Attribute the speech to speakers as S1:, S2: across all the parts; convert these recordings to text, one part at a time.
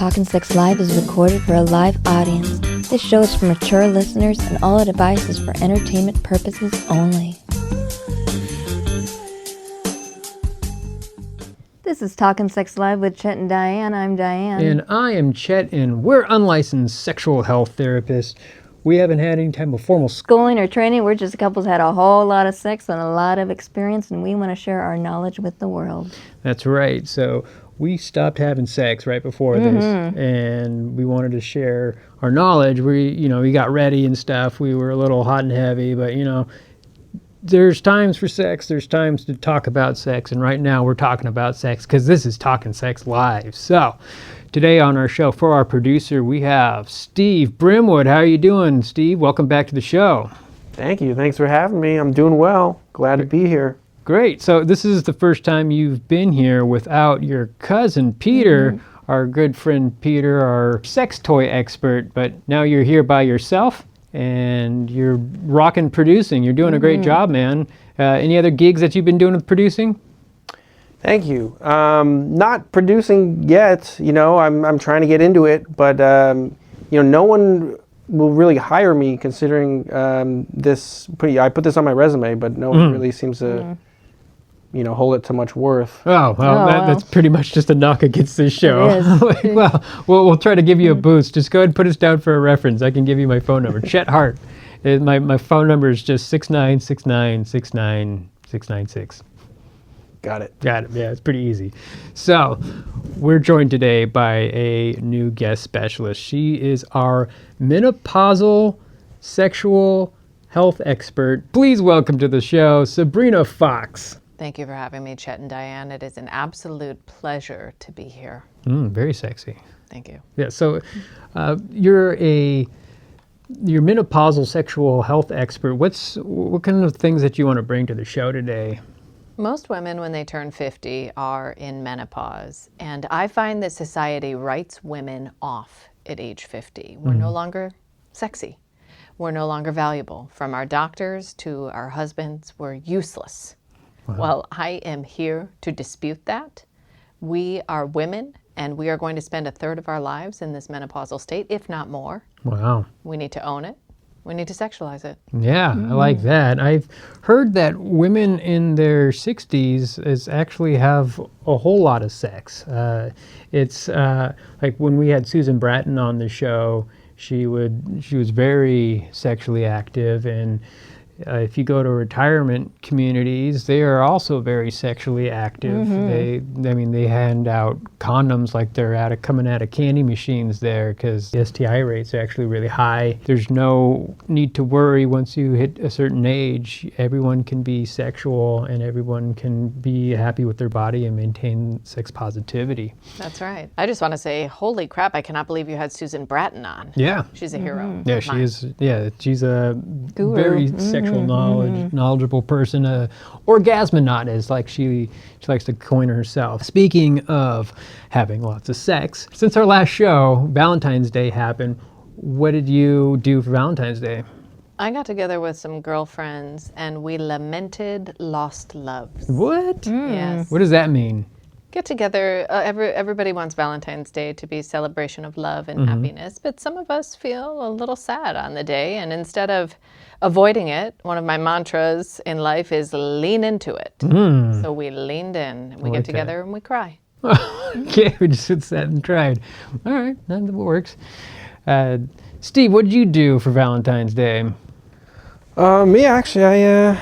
S1: Talkin' Sex Live is recorded for a live audience. This show is for mature listeners, and all advice is for entertainment purposes only. This is Talkin' Sex Live with Chet and Diane. I'm Diane.
S2: And I am Chet, and we're unlicensed sexual health therapists. We haven't had any type of formal
S1: schooling or training. We're just a couple who's had a whole lot of sex and a lot of experience, and we want to share our knowledge with the world.
S2: That's right. So we stopped having sex right before this, and we wanted to share our knowledge. We got ready and stuff. We were a little hot and heavy, but there's times for sex. There's times to talk about sex, and right now we're talking about sex because this is Talking Sex Live. So today on our show, for our producer, we have Steve Brimwood. How are you doing, Steve? Welcome back to the show.
S3: Thank you. Thanks for having me. I'm doing well. Glad to be here.
S2: Great. So this is the first time you've been here without your cousin, Peter, our good friend Peter, our sex toy expert. But now you're here by yourself, and you're rocking producing. You're doing a great job, man. Any other gigs that you've been doing with producing?
S3: Thank you. Not producing yet. I'm trying to get into it, but no one will really hire me considering this. I put this on my resume, but no one really seems to, hold it to much worth.
S2: Oh, well, that's pretty much just a knock against this show.
S1: It is.
S2: Well, we'll try to give you a boost. Just go ahead and put us down for a reference. I can give you my phone number. Chet Hart. My phone number is just 696969696.
S3: Got it.
S2: Yeah, it's pretty easy. So, we're joined today by a new guest specialist. She is our Menopausal Sexual Health Expert. Please welcome to the show, Sabrina Foxxx.
S4: Thank you for having me, Chet and Diane. It is an absolute pleasure to be here.
S2: Very sexy.
S4: Thank you.
S2: Yeah, so you're menopausal sexual health expert. What kind of things that you want to bring to the show today?
S4: Most women, when they turn 50, are in menopause, and I find that society writes women off at age 50. We're no longer sexy. We're no longer valuable. From our doctors to our husbands, we're useless. Wow. Well, I am here to dispute that. We are women, and we are going to spend a third of our lives in this menopausal state, if not more.
S2: Wow.
S4: We need to own it. We need to sexualize it.
S2: Yeah, I like that. I've heard that women in their 60s actually have a whole lot of sex. It's like when we had Susan Bratton on the show, she was very sexually active, and if you go to retirement communities, they are also very sexually active. They hand out condoms like they're coming out of candy machines there, because the STI rates are actually really high. There's no need to worry once you hit a certain age. Everyone can be sexual, and everyone can be happy with their body and maintain sex positivity.
S4: That's right. I just want to say, holy crap, I cannot believe you had Susan Bratton on.
S2: Yeah.
S4: She's a hero.
S2: Yeah, she is. Yeah, she's a
S1: Guru.
S2: very sexual knowledgeable person, orgasmonaut, as like she likes to coin herself. Speaking of having lots of sex, since our last show, Valentine's Day happened. What did you do for Valentine's Day?
S4: I got together with some girlfriends and we lamented lost loves.
S2: What?
S4: Yes.
S2: What does that mean?
S4: Get together. Everybody wants Valentine's Day to be a celebration of love and happiness, but some of us feel a little sad on the day, and instead of avoiding it, one of my mantras in life is lean into it. So we leaned in. We get together and we cry.
S2: Okay, we just sat and tried. All right, that works. Steve, what did you do for Valentine's Day?
S3: Me, actually,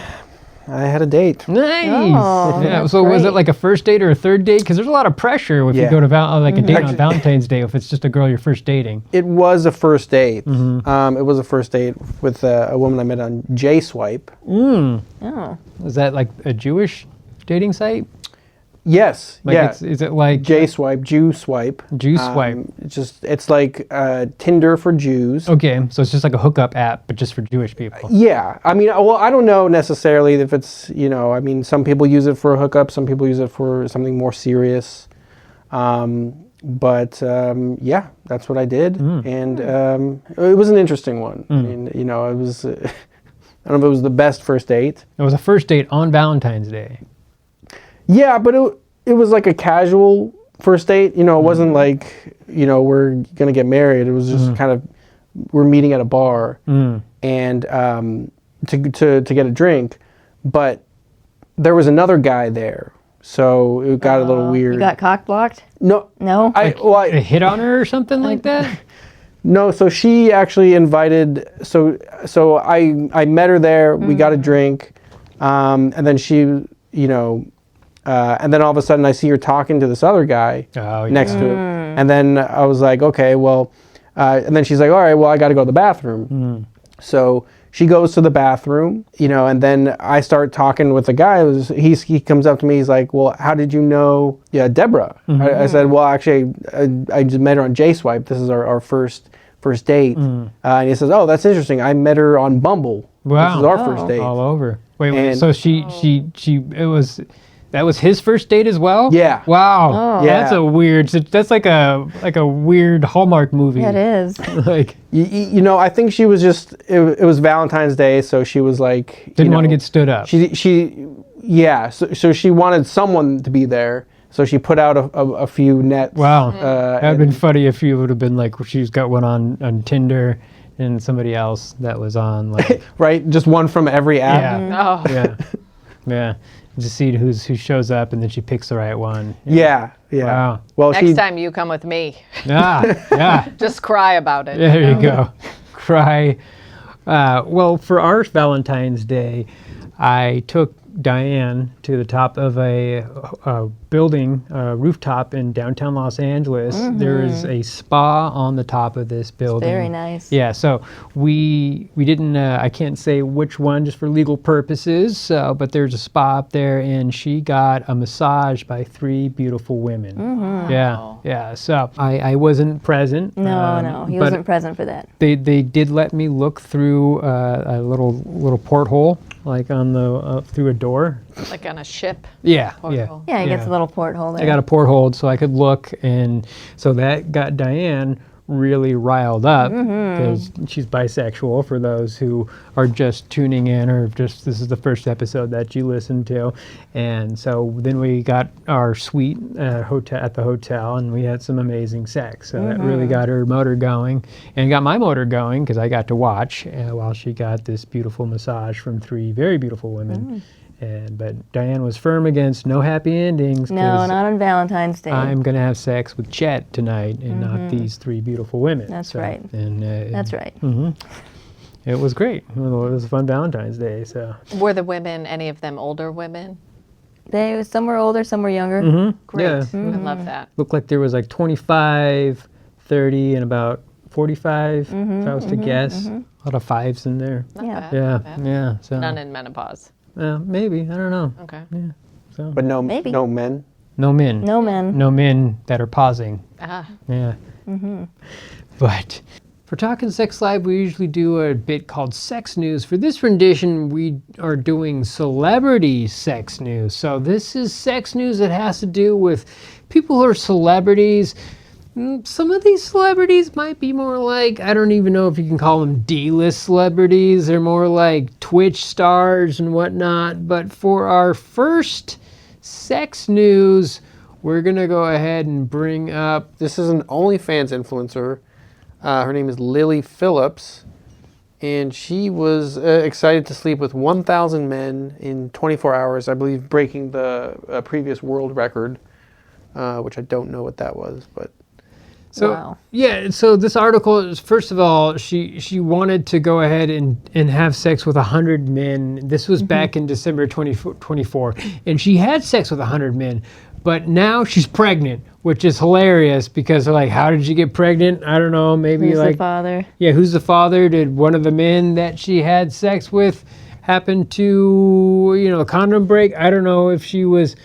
S3: I had a date.
S2: Nice.
S1: Oh,
S2: yeah.
S1: that's
S2: So was it
S1: great.
S2: like a first date or a third date? Because there's a lot of pressure if you go to a date on Valentine's Day if it's just a girl you're first dating.
S3: It was a first date. It was a first date with a woman I met on J-Swipe.
S1: Oh.
S2: Is that like a Jewish dating site?
S3: Yes.
S2: Like is it like
S3: J-Swipe, Jew Swipe.
S2: Jew Swipe?
S3: It's like Tinder for Jews.
S2: Okay, so it's just like a hookup app, but just for Jewish people.
S3: Yeah, I mean, well, I don't know necessarily if it's, some people use it for a hookup, some people use it for something more serious. But that's what I did, and it was an interesting one. I mean, it was, I don't know if it was the best first date.
S2: It was a first date on Valentine's Day.
S3: Yeah, but it was like a casual first date. You know, it wasn't like, you know, we're gonna get married. It was just kind of, we're meeting at a bar and to get a drink, but there was another guy there, so it got a little weird.
S1: You got cock blocked?
S3: No,
S1: No?
S2: A hit on her or something like that?
S3: no. So she actually invited. So I met her there. We got a drink, and then she, you know, and then all of a sudden I see her talking to this other guy next to him, and then I was like, okay, well, and then she's like, all right, well, I got to go to the bathroom. So she goes to the bathroom, you know, and then I start talking with the guy. He comes up to me. He's like, well, how did you know Deborah? I said, well, actually, I just met her on J-Swipe. This is our first date. And he says, oh, that's interesting. I met her on Bumble.
S2: Wow.
S3: This is our first date.
S2: All over. Wait,
S3: And-
S2: so that was his first date as well?
S3: Yeah.
S2: Wow.
S1: Oh.
S3: Yeah.
S2: That's a weird, that's like a weird Hallmark movie.
S1: That is.
S2: Like,
S3: You know, I think she was just, it was Valentine's Day, so she was like,
S2: didn't want to get stood up.
S3: So she wanted someone to be there. So she put out a few nets.
S2: Wow. That would have been
S3: and-
S2: funny if you would have been like, she's got one on Tinder and somebody else that was on like,
S3: right? Just one from every app.
S2: yeah.
S4: Oh,
S2: Yeah. Yeah. Just see who shows up and then she picks the right one.
S3: Yeah.
S2: Wow.
S3: Well,
S4: next time you come with me,
S2: Yeah.
S4: just cry about it.
S2: There you go. Cry. Well, for our Valentine's Day, I took Diane to the top of a building, rooftop in downtown Los Angeles. There is a spa on the top of this building.
S1: Very nice.
S2: Yeah, so we didn't, I can't say which one just for legal purposes, but there's a spa up there and she got a massage by 3 beautiful women. Yeah, so I wasn't present.
S1: No, he
S2: but
S1: wasn't present for that.
S2: They did let me look through a little porthole, like on the through a door.
S4: Like on a ship.
S2: Yeah,
S4: Porthole.
S1: Yeah, he gets a little porthole there.
S2: I got a porthole so I could look, and so that got Diane really riled up because she's bisexual. For those who are just tuning in, or just this is the first episode that you listened to, and so then we got our suite at the hotel, and we had some amazing sex. So that really got her motor going, and got my motor going because I got to watch while she got this beautiful massage from 3 very beautiful women. But Diane was firm against no happy endings.
S1: No,
S2: 'cause
S1: not on Valentine's Day.
S2: I'm going to have sex with Chet tonight and not these 3 beautiful women.
S1: That's right.
S2: And
S1: That's right.
S2: it was great. It was a fun Valentine's Day. So
S4: Were the women, any of them older women?
S1: Some were older, some were younger.
S4: Great.
S2: Yeah.
S4: I love that.
S2: looked like there was like 25, 30, and about 45, if I was to guess. A lot of 5s in there.
S4: Not
S1: Yeah.
S4: bad,
S2: Yeah,
S4: not bad.
S2: yeah. So
S4: None in menopause.
S2: maybe, I don't know.
S4: Okay.
S2: So
S3: but no
S1: Maybe.
S3: men.
S2: no men.
S1: No men.
S2: No men that are pausing.
S4: Ah,
S2: Yeah. But for Talking Sex Live, we usually do a bit called Sex News. For this rendition, we are doing celebrity sex news. So this is sex news that has to do with people who are celebrities. Some of these celebrities might be more like, I don't even know if you can call them D-list celebrities. They're more like Twitch stars and whatnot. But for our first sex news, we're going to go ahead and bring up.
S3: This is an OnlyFans influencer. Her name is Lily Phillips, and she was excited to sleep with 1,000 men in 24 hours, I believe, breaking the previous world record, which I don't know what that was, but.
S2: So
S1: Wow.
S2: yeah, so this article is, first of all, she wanted to go ahead and have sex with 100 men. This was back in December 2024, and she had sex with 100 men, but now she's pregnant, which is hilarious because they're like, how did you get pregnant? I don't know, maybe
S1: Who's
S2: like
S1: the father?
S2: yeah, who's the father? Did one of the men that she had sex with happen to a condom break? I don't know if she was.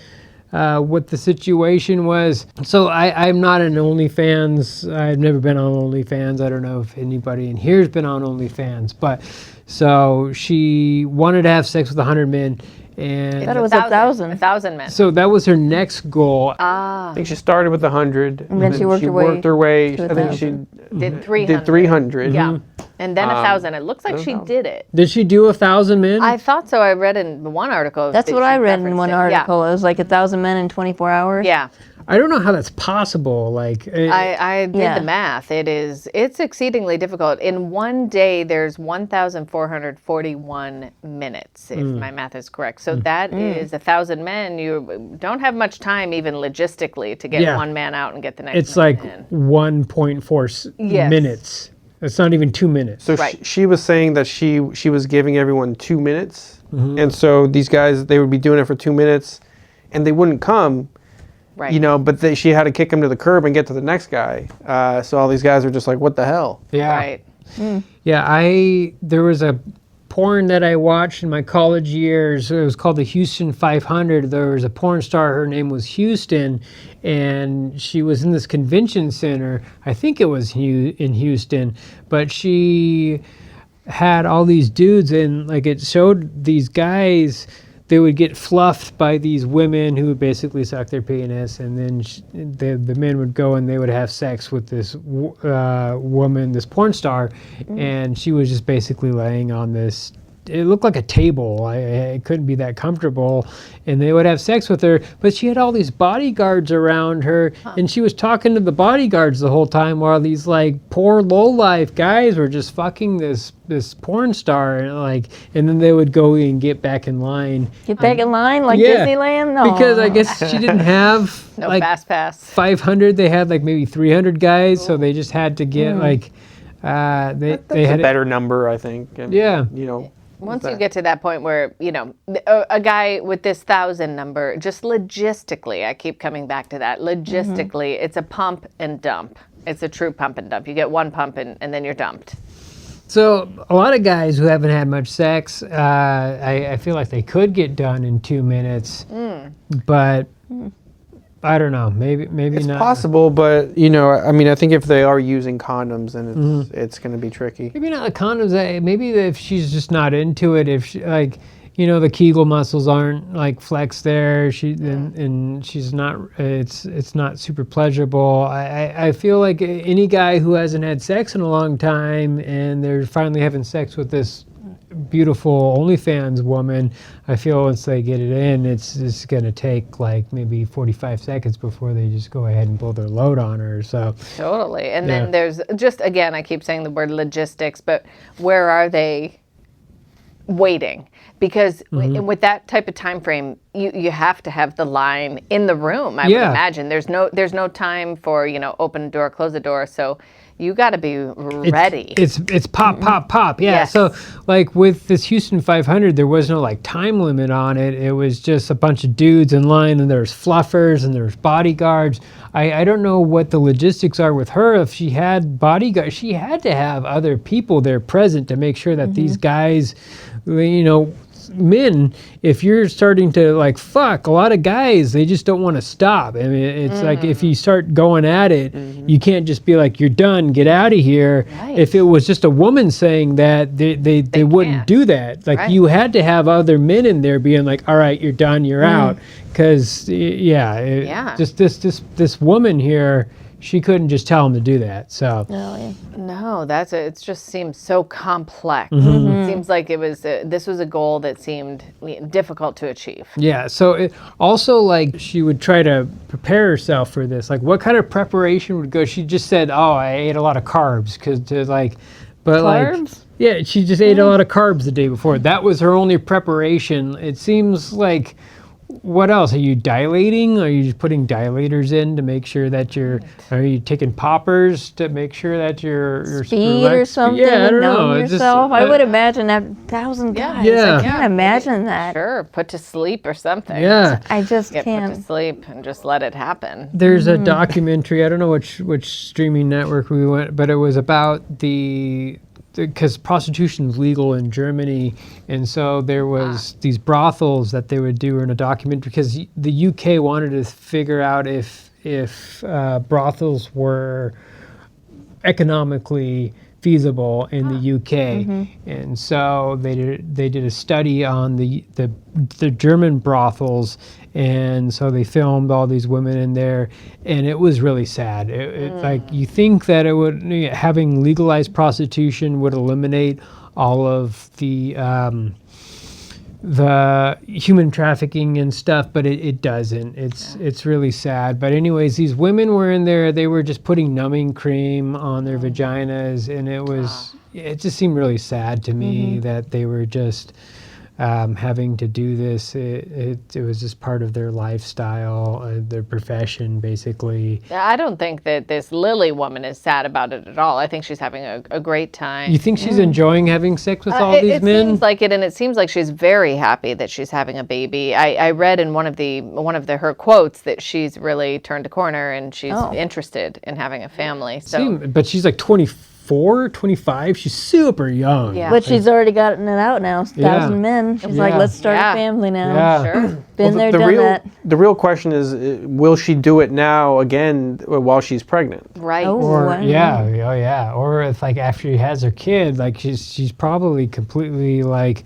S2: What the situation was. So I'm not an OnlyFans. I've never been on OnlyFans. I don't know if anybody in here's been on OnlyFans. But so she wanted to have sex with 100 men. And
S1: I thought it was 1,000.
S4: 1,000 men.
S2: so that was her next goal.
S3: I think she started with 100, and
S1: then she worked her way to
S3: I think she
S1: 1,000.
S4: Did 300.
S3: did 300.
S4: Yeah. And then 1,000. It looks like she did it.
S2: Did she do 1,000 men?
S4: I thought so. I read in one article.
S1: That's
S4: that
S1: what
S4: she
S1: I read in one
S4: referenced it.
S1: article. It was like 1,000 men in 24 hours.
S4: Yeah.
S2: I don't know how that's possible. Like,
S4: I did the math. It's exceedingly difficult. In one day, there's 1,441 minutes, if my math is correct. So that is 1,000 men. You don't have much time, even logistically, to get one man out and get the next.
S2: It's
S4: man
S2: like
S4: in.
S2: 1.4 minutes. It's not even 2 minutes.
S3: So she was saying that she was giving everyone 2 minutes, and so these guys, they would be doing it for 2 minutes, and they wouldn't come.
S4: Right.
S3: You know, but she had to kick him to the curb and get to the next guy. So all these guys are just like, what the hell?
S2: Yeah.
S4: Right.
S2: Yeah, there was a porn that I watched in my college years. It was called the Houston 500. There was a porn star. Her name was Houston, and she was in this convention center. I think it was in Houston, but she had all these dudes, and like it showed these guys. They would get fluffed by these women who would basically suck their penis, and then the men would go and they would have sex with this woman, this porn star, and she was just basically laying on this. It looked like a table. It couldn't be that comfortable, and they would have sex with her. But she had all these bodyguards around her, and she was talking to the bodyguards the whole time while these like poor lowlife guys were just fucking this porn star, and then they would go and get back in line.
S1: Get back in line like Disneyland? No.
S2: Because I guess she didn't have
S4: No fast pass.
S2: 500. They had like maybe 300 guys, so they just had to get they had
S3: a better number, I think. And, you know.
S4: Once you get to that point where, you know, a guy with this 1,000 number, just logistically, I keep coming back to that, logistically, it's a pump and dump. It's a true pump and dump. You get one pump and then you're dumped.
S2: So a lot of guys who haven't had much sex, I feel like they could get done in 2 minutes, but I don't know. Maybe
S3: it's
S2: not.
S3: It's possible, but you know, I mean, I think if they are using condoms, then it's going to be tricky.
S2: Maybe not the condoms. Maybe if she's just not into it, if she, like, you know, the Kegel muscles aren't like flexed there. And she's not. It's not super pleasurable. I feel like any guy who hasn't had sex in a long time and they're finally having sex with this beautiful OnlyFans woman, I feel once they get it in, it's going to take like maybe 45 seconds before they just go ahead and blow their load on her. So
S4: totally. And then there's just, again, I keep saying the word logistics, but where are they waiting? Because with that type of time frame, you have to have the line in the room. I would imagine there's no time for, you know, open the door, close the door. So you got to be ready.
S2: It's pop, pop, pop. Yeah. Yes. So like with this Houston 500, there was no like time limit on it. It was just a bunch of dudes in line, and there's fluffers and there's bodyguards. I don't know what the logistics are with her. If she had bodyguards, she had to have other people there present to make sure that these guys, you know, men, if you're starting to like fuck, a lot of guys, they just don't want to stop. I mean, it's like if you start going at it, you can't just be like, you're done, get out of here. Right. If it was just a woman saying that, they wouldn't do that. Like you had to have other men in there being like, all right, you're done, you're out. Because just this woman here, she couldn't just tell him to do that. So
S4: no, it just seems so complex. It seems like this was a goal that seemed difficult to achieve.
S2: Yeah. So it also, like, she would try to prepare herself for this. Like, what kind of preparation would go? She just said, "Oh, I ate a lot of carbs," carbs? Like, she just ate a lot of carbs the day before. That was her only preparation. It seems like. What else? Are you dilating? Are you just putting dilators in to make sure that are you taking poppers to make sure that you're
S1: speed or something?
S2: Yeah, I don't know.
S1: Yourself. I would imagine that 1,000 guys. I can't imagine that.
S4: Sure, put to sleep or something.
S2: Yeah.
S1: I just can't.
S4: Put to sleep and just let it happen.
S2: There's a documentary, I don't know which streaming network we went, but it was about because prostitution is legal in Germany, and so there was these brothels that they would do in a documentary, because the UK wanted to figure out if brothels were economically feasible in the UK, and so they did a study on the German brothels, and so they filmed all these women in there, and it was really sad. Like, you think that it would, having legalized prostitution would eliminate all of the the human trafficking and stuff, but it doesn't. It's really sad. But anyways, these women were in there. They were just putting numbing cream on their vaginas, and it just seemed really sad to me that they were just having to do this. It was just part of their lifestyle, their profession, basically.
S4: I don't think that this Lily woman is sad about it at all. I think she's having a great time.
S2: You think she's enjoying having sex with all these men?
S4: It seems like it, and it seems like she's very happy that she's having a baby. I read in one of her quotes that she's really turned a corner and she's interested in having a family. So,
S2: but she's like 24, 25. She's super young.
S4: Yeah.
S1: But she's already gotten it out now. 1,000 men. She's like, let's start a family now.
S2: Yeah.
S4: Sure.
S1: Been there, done that.
S3: The real question is, will she do it now again while she's pregnant?
S4: Right.
S2: Or or if like after she has her kid, like she's probably completely like.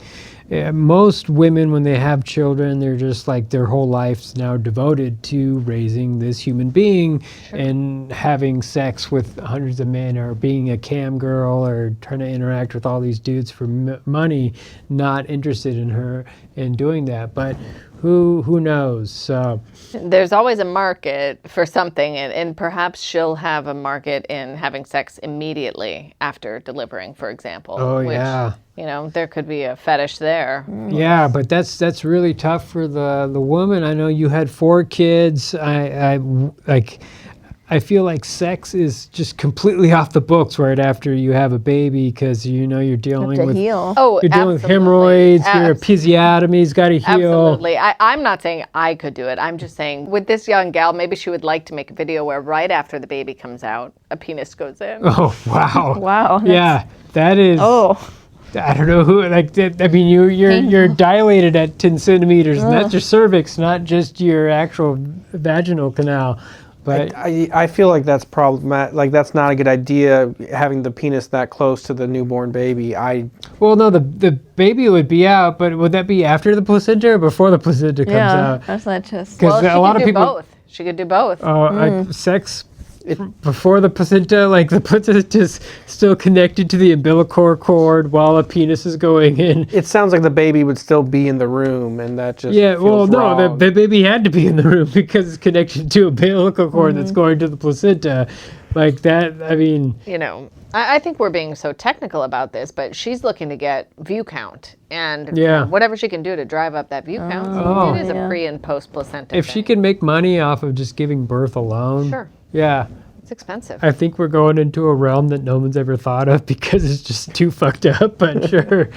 S2: Most women, when they have children, they're just like their whole life's now devoted to raising this human being and having sex with hundreds of men, or being a cam girl, or trying to interact with all these dudes for money, not interested in her in doing that. But who knows? So
S4: there's always a market for something, and perhaps she'll have a market in having sex immediately after delivering, for example.
S2: Oh,
S4: which,
S2: yeah.
S4: You know, there could be a fetish there.
S2: Yeah, but that's really tough for the woman. I know you had 4 kids. I feel like sex is just completely off the books right after you have a baby, because you're dealing with
S1: heal.
S4: Oh,
S2: you're dealing with
S4: absolutely.
S2: hemorrhoids. Your episiotomy's got to heal.
S4: Absolutely. I'm not saying I could do it. I'm just saying with this young gal, maybe she would like to make a video where right after the baby comes out, a penis goes in.
S2: Oh wow!
S1: Wow.
S2: Yeah, that is.
S1: Oh.
S2: I don't know who like that. I mean, you're dilated at 10 centimeters, and that's your cervix, not just your actual vaginal canal. But
S3: I feel like that's problematic. Like, that's not a good idea, having the penis that close to the newborn baby.
S2: Well, no, the baby would be out, but would that be after the placenta or before the placenta comes out?
S1: That's not just.
S2: Because
S4: Well,
S2: a lot of people.
S4: both. She could do both.
S2: Sex before the placenta, like the placenta is still connected to the umbilical cord while a penis is going in.
S3: It sounds like the baby would still be in the room, and that just
S2: Well,
S3: feels
S2: no,
S3: wrong.
S2: the baby had to be in the room because it's connected to a umbilical cord that's going to the placenta. Like that, I mean...
S4: You know, I think we're being so technical about this, but she's looking to get view count. And whatever she can do to drive up that view count, it is a pre- and post-placenta
S2: If
S4: thing.
S2: she can make money off of just giving birth alone...
S4: Sure.
S2: Yeah.
S4: It's expensive.
S2: I think we're going into a realm that no one's ever thought of because it's just too fucked up, but sure.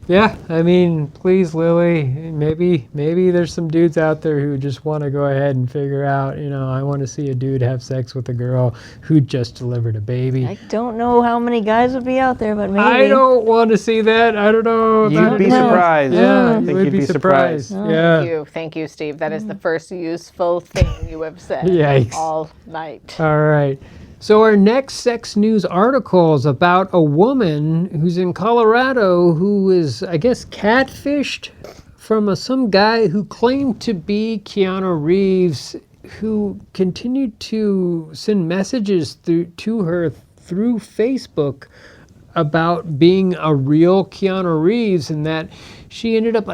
S2: Yeah, I mean, please, Lily, maybe there's some dudes out there who just want to go ahead and figure out, I want to see a dude have sex with a girl who just delivered a baby.
S1: I don't know how many guys would be out there, but maybe.
S2: I don't want to see that. I don't know.
S3: You'd be surprised.
S2: Yeah,
S3: I think
S2: you'd be surprised. Yeah.
S4: Thank you, Steve. That is the first useful thing you have said
S2: Yikes.
S4: all night.
S2: All right. So our next sex news article is about a woman who's in Colorado who is, I guess, catfished from some guy who claimed to be Keanu Reeves, who continued to send messages to her through Facebook about being a real Keanu Reeves, and that she ended up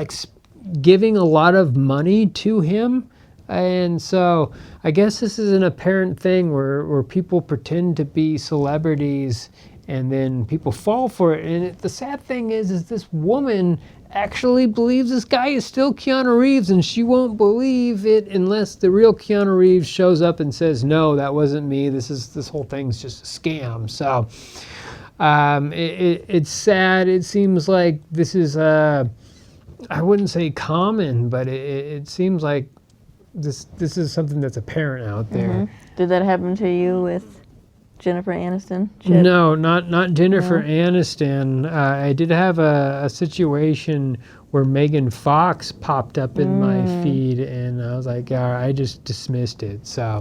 S2: giving a lot of money to him. And so I guess this is an apparent thing where people pretend to be celebrities and then people fall for it. And the sad thing is this woman actually believes this guy is still Keanu Reeves, and she won't believe it unless the real Keanu Reeves shows up and says, no, that wasn't me. This whole thing's just a scam. So it's sad. It seems like this is, I wouldn't say common, but it seems like this is something that's apparent out there.
S1: Mm-hmm. Did that happen to you with Jennifer Aniston? Chet?
S2: No, not Jennifer Aniston. I did have a situation where Megan Fox popped up in my feed, and I was like, I just dismissed it. So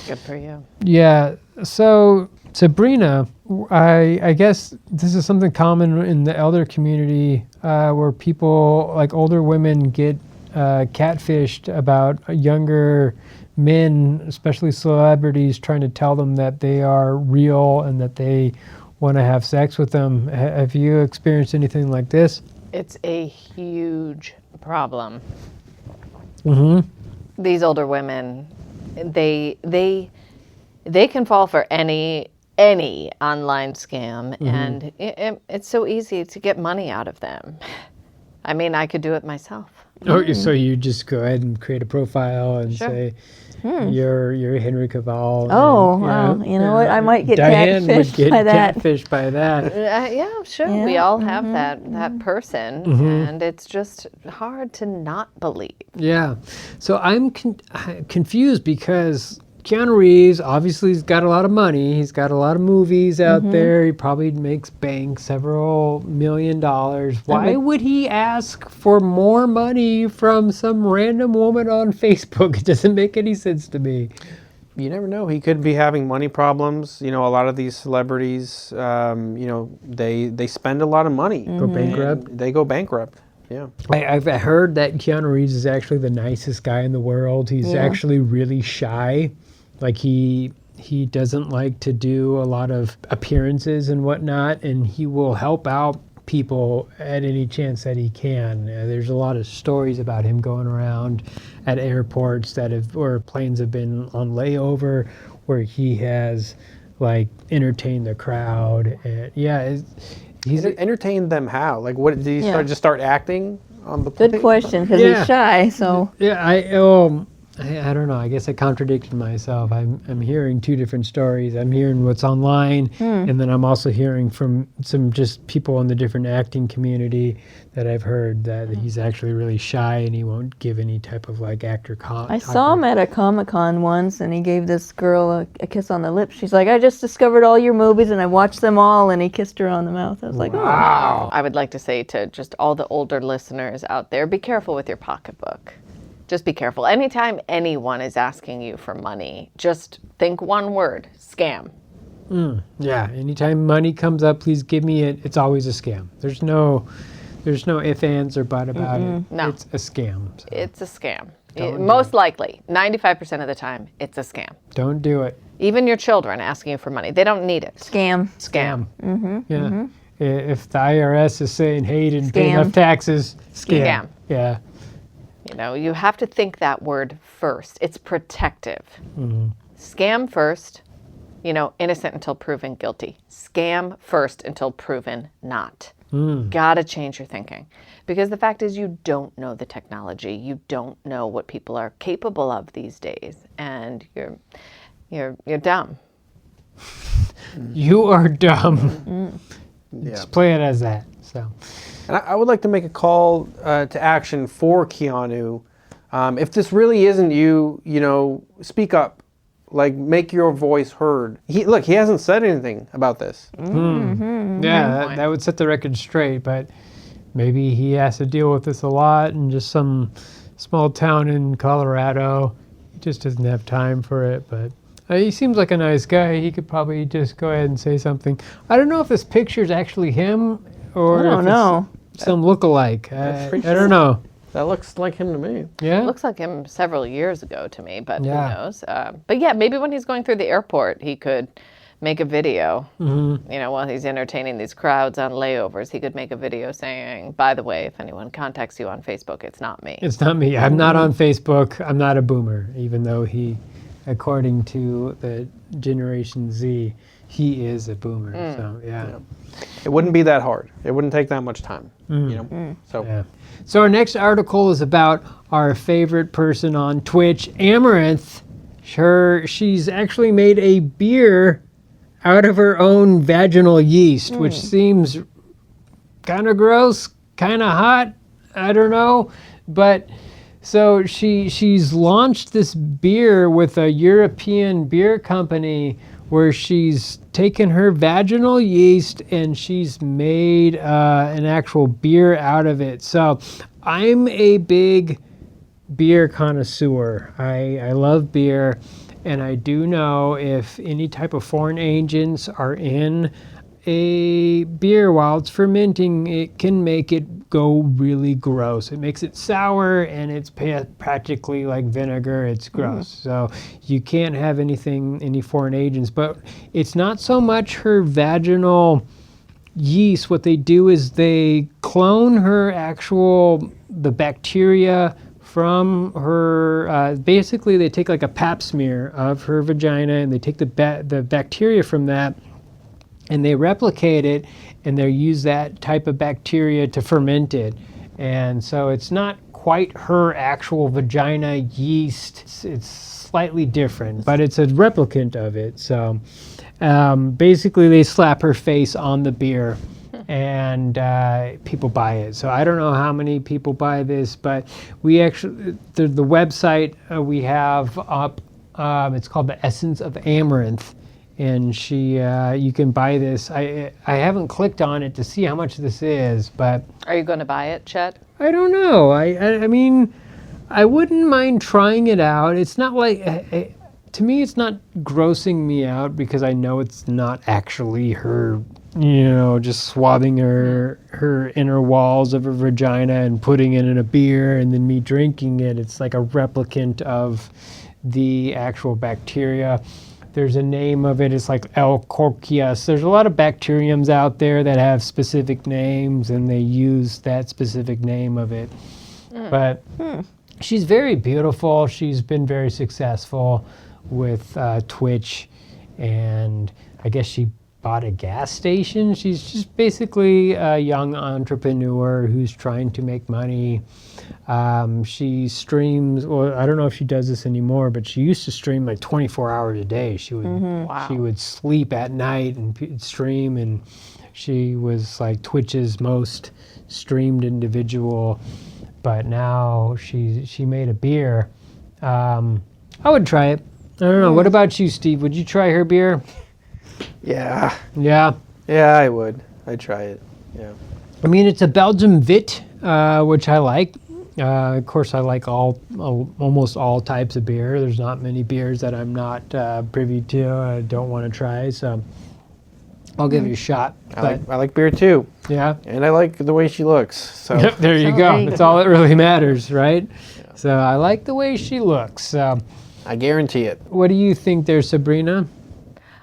S4: Good for you.
S2: yeah. So Sabrina, I guess this is something common in the elder community where people, like older women, get catfished about younger men, especially celebrities, trying to tell them that they are real and that they want to have sex with them. Have you experienced anything like this?
S4: It's a huge problem.
S2: Mm-hmm.
S4: These older women, they can fall for any online scam, and it's so easy to get money out of them. I mean, I could do it myself.
S2: Oh, so you just go ahead and create a profile and say you're Henry Cavill.
S1: Oh,
S2: and,
S1: wow. You know what? I might get
S2: Diane would
S1: catfished
S2: get
S1: by that.
S2: catfished by that.
S4: Yeah, sure.
S1: Yeah,
S4: We all have that person, and it's just hard to not believe.
S2: Yeah. So I'm confused because Keanu Reeves obviously has got a lot of money. He's got a lot of movies out there. He probably makes bank, several $1 million. Why would he ask for more money from some random woman on Facebook? It doesn't make any sense to me.
S3: You never know. He could be having money problems. You know, a lot of these celebrities, you know, they spend a lot of money.
S2: Go bankrupt?
S3: And they go bankrupt. Yeah.
S2: I've heard that Keanu Reeves is actually the nicest guy in the world. He's actually really shy. Like he doesn't like to do a lot of appearances and whatnot, and he will help out people at any chance that he can. There's a lot of stories about him going around at airports where planes have been on layover, where he has like entertained the crowd. And he's
S3: entertained them how? Like, what did he start acting on the plane?
S1: Good question, because he's shy, so.
S2: Yeah, I don't know. I guess I contradicted myself. I'm hearing two different stories. I'm hearing what's online, and then I'm also hearing from some just people in the different acting community that I've heard that he's actually really shy and he won't give any type of like actor
S1: I saw him at a Comic-Con once, and he gave this girl a kiss on the lips. She's like, I just discovered all your movies, and I watched them all, and he kissed her on the mouth. I was like,
S2: wow.
S4: I would like to say to just all the older listeners out there, be careful with your pocketbook. Just be careful. Anytime anyone is asking you for money, just think one word: scam.
S2: Yeah. Anytime money comes up, please give me it. It's always a scam. There's no ifs, ands, or but about it.
S4: No.
S2: It's a scam. So
S4: It's a scam.
S2: Don't
S4: Most likely, 95% of the time, it's a scam.
S2: don't do it.
S4: Even your children asking you for money, they don't need it.
S1: scam.
S2: Scam. Yeah. If the IRS is saying, hey, you didn't pay enough taxes, scam.
S4: Scam.
S2: Yeah.
S4: You know, you have to think that word first. It's protective. Scam first, you know, innocent until proven guilty. Scam first until proven not. Gotta change your thinking. Because the fact is, you don't know the technology. You don't know what people are capable of these days. And you're dumb.
S2: You are dumb. Just play it as that. So.
S3: And I would like to make a call to action for Keanu. If this really isn't you, you know, speak up. Like, make your voice heard. He hasn't said anything about this.
S2: Yeah, that would set the record straight, but maybe he has to deal with this a lot in just some small town in Colorado. He just doesn't have time for it, but he seems like a nice guy. He could probably just go ahead and say something. I don't know if this picture is actually him or
S1: I don't know.
S2: It's some lookalike. I don't know.
S3: That looks like him to me.
S2: Yeah?
S4: Looks like him several years ago to me, but
S2: Yeah.
S4: who knows? But yeah, maybe when he's going through the airport, he could make a video, you know, while he's entertaining these crowds on layovers. He could make a video saying, by the way, if anyone contacts you on Facebook, it's not me.
S2: It's not me. I'm not on Facebook. I'm not a boomer, even though according to the Generation Z, he is a boomer. So, yeah.
S3: It wouldn't be that hard. It wouldn't take that much time. You know. So
S2: Yeah. So our next article is about our favorite person on Twitch, Amaranth. She's actually made a beer out of her own vaginal yeast, which seems kind of gross, kind of hot. I don't know. But so she's launched this beer with a European beer company where she's taken her vaginal yeast and she's made an actual beer out of it. So I'm a big beer connoisseur. I love beer, and I do know if any type of foreign agents are in a beer while it's fermenting, it can make it go really gross. It makes it sour, and it's practically like vinegar. It's gross. So you can't have any foreign agents. But it's not so much her vaginal yeast, what they do is they clone the bacteria from her. Basically, they take like a pap smear of her vagina, and they take the bacteria from that, and they replicate it, and they use that type of bacteria to ferment it. And so it's not quite her actual vagina yeast. It's slightly different, but it's a replicant of it. So basically, they slap her face on the beer, and people buy it. So I don't know how many people buy this, but we actually, the website we have up, it's called The Essence of Amaranth, and you can buy this. I haven't clicked on it to see how much this is, but
S4: Are you going to buy it, Chet?
S2: I don't know. I mean, I wouldn't mind trying it out. It's not like, to me, it's not grossing me out because I know it's not actually her, just swathing her inner walls of her vagina and putting it in a beer and then me drinking it. It's like a replicant of the actual bacteria. There's a name of it. It's like L. Corchias. There's a lot of bacteriums out there that have specific names, and they use that specific name of it. But she's very beautiful. She's been very successful with Twitch, and I guess she bought a gas station. She's just basically a young entrepreneur who's trying to make money. She streams, well, I don't know if she does this anymore, but she used to stream like 24 hours a day. She would sleep at night and stream, and she was like Twitch's most streamed individual. But now she made a beer. I would try it. I don't know. What about you, Steve? Would you try her beer?
S3: Yeah.
S2: Yeah.
S3: Yeah, I would. I'd try it. Yeah.
S2: I mean, it's a Belgian Wit, which I like. Of course, I like almost all types of beer. There's not many beers that I'm not privy to. I don't want to try, so I'll give it a shot.
S3: I like beer too.
S2: Yeah.
S3: And I like the way she looks. So
S2: Yep, there you go. That's all that really matters, right? Yeah. So I like the way she looks.
S3: I guarantee it.
S2: What do you think there, Sabrina?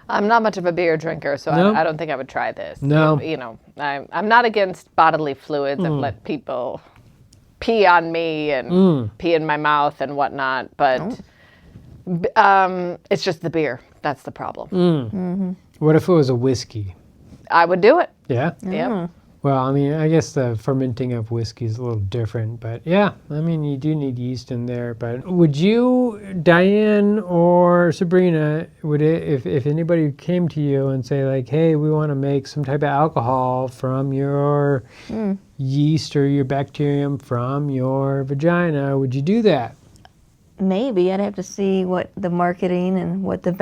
S4: I'm not much of a beer drinker, so
S2: No?
S4: I don't think I would try this.
S2: No.
S4: I'm not against bodily fluids. I've let people pee on me and pee in my mouth and whatnot, but it's just the beer. That's the problem.
S2: What if it was a whiskey?
S4: I would do it.
S2: Yeah?
S4: Yep.
S2: Well, I mean, I guess the fermenting of whiskey is a little different, but yeah, I mean, you do need yeast in there. But would you, Diane or Sabrina, if anybody came to you and say like, hey, we want to make some type of alcohol from your yeast or your bacterium from your vagina, would you do that?
S1: Maybe. I'd have to see what the marketing and what the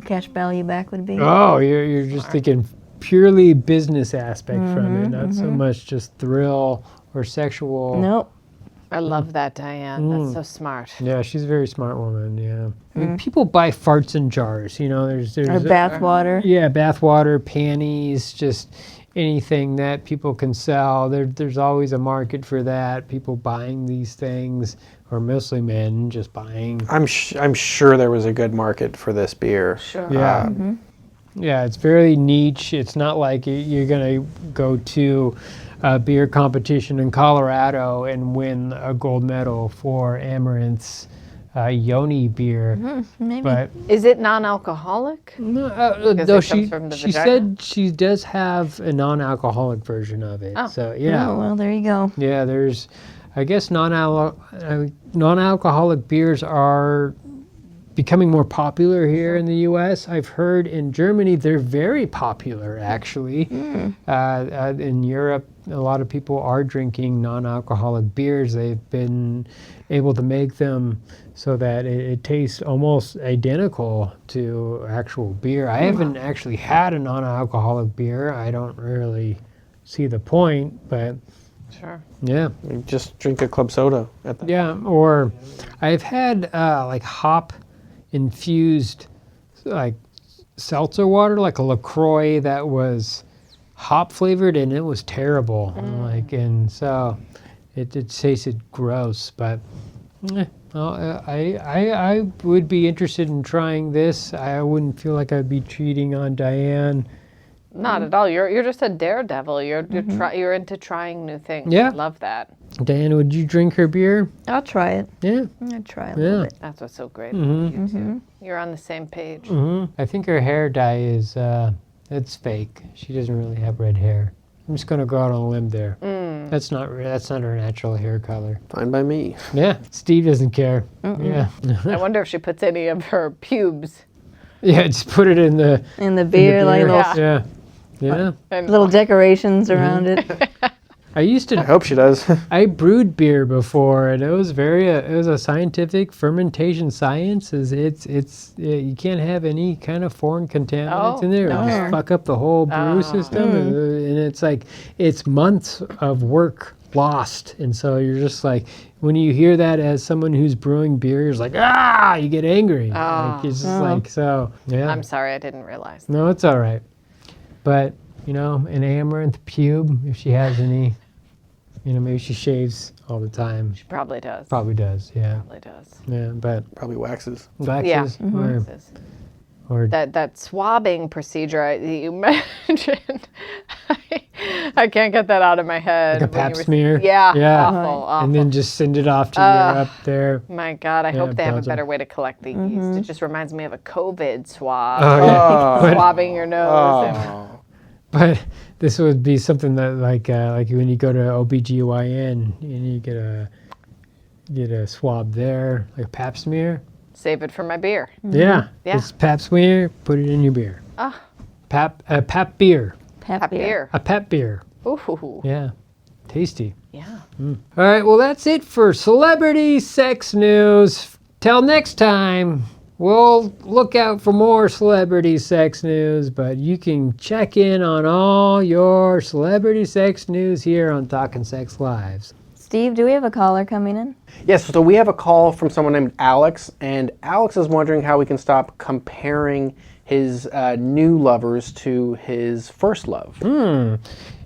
S1: cash value back would be.
S2: Oh, you're just thinking purely business aspect from it, not so much just thrill or sexual.
S1: Nope.
S4: I love that, Diane. That's so smart.
S2: Yeah, she's a very smart woman. Yeah, I mean, people buy farts in jars. There's
S1: Or bath water.
S2: Yeah, bath water, panties, just anything that people can sell. There's always a market for that. People buying these things, or mostly men just buying.
S3: I'm sure there was a good market for this beer.
S4: Sure.
S2: Yeah. Yeah, it's very niche. It's not like you're going to go to a beer competition in Colorado and win a gold medal for Amaranth's Yoni beer.
S1: Maybe.
S2: But
S4: Is it non-alcoholic?
S2: no,
S4: Because
S2: though
S4: it comes from the
S2: she
S4: vagina?
S2: said she does have a non-alcoholic version of it.
S4: Oh.
S2: So yeah,
S1: Oh, well, there you go.
S2: yeah. There's, I guess non-alcoholic beers are becoming more popular here in the U.S. I've heard in Germany they're very popular, actually. In Europe, a lot of people are drinking non-alcoholic beers. They've been able to make them so that it tastes almost identical to actual beer. I haven't actually had a non-alcoholic beer. I don't really see the point, but
S4: Sure.
S2: yeah.
S3: You just drink a club soda at the
S2: Yeah, or I've had like hop infused like seltzer water, like a LaCroix that was hop flavored, and it was terrible. Like, and so it tasted gross. But I would be interested in trying this. I wouldn't feel like I'd be cheating on Diane
S4: Not at all. You're just a daredevil. You're into trying new things.
S2: Yeah.
S4: I love that.
S2: Diane, would you drink her beer?
S1: I'll try it.
S2: Yeah.
S1: I'll try a little bit.
S4: That's what's so great about you two. You're on the same page.
S2: I think her hair dye is, it's fake. She doesn't really have red hair. I'm just gonna go out on a limb there. That's not her natural hair color.
S3: Fine by me.
S2: Yeah, Steve doesn't care. Yeah,
S4: I wonder if she puts any of her pubes.
S2: yeah, just put it in the
S1: In the beer, like little,
S2: yeah.
S4: And
S1: little decorations around it.
S2: I used
S3: I
S2: to.
S3: hope she does.
S2: I brewed beer before, and it was a scientific fermentation science. You can't have any kind of foreign contaminants in there. It
S4: no.
S2: just fuck up the whole brew system, and it's like it's months of work lost. And so you're just like, when you hear that as someone who's brewing beer, you're just like, you get angry. Like, it's just like, so yeah.
S4: I'm sorry, I didn't realize.
S2: No, it's all right. But an amaranth pube, if she has any. Maybe she shaves all the time.
S4: She probably does.
S2: Probably does, yeah.
S4: Probably does.
S2: Yeah, but
S3: Probably waxes.
S2: waxes or
S4: That swabbing procedure you mentioned, I can't get that out of my head.
S2: like a pap smear.
S4: Yeah,
S2: yeah.
S4: awful.
S2: And then just send it off to Europe there.
S4: My God, I hope they have a
S2: Belgium.
S4: better way to collect the yeast. It just reminds me of a COVID swab.
S2: Oh, yeah.
S4: Swabbing your nose.
S3: Oh.
S2: But this would be something that like when you go to OBGYN and you get a swab there, like a pap smear.
S4: Save it for my beer.
S2: Yeah.
S4: Yeah.
S2: Just pap smear, put it in your beer. Pap beer.
S4: Pap beer.
S2: A pap beer.
S4: Ooh.
S2: Yeah. Tasty.
S4: Yeah.
S2: All right, well, that's it for celebrity sex news. Till next time, we'll look out for more celebrity sex news, but you can check in on all your celebrity sex news here on Talkin' Sex Lives.
S1: Steve, do we have a caller coming in?
S3: Yes, so we have a call from someone named Alex, and Alex is wondering how we can stop comparing his new lovers to his first love.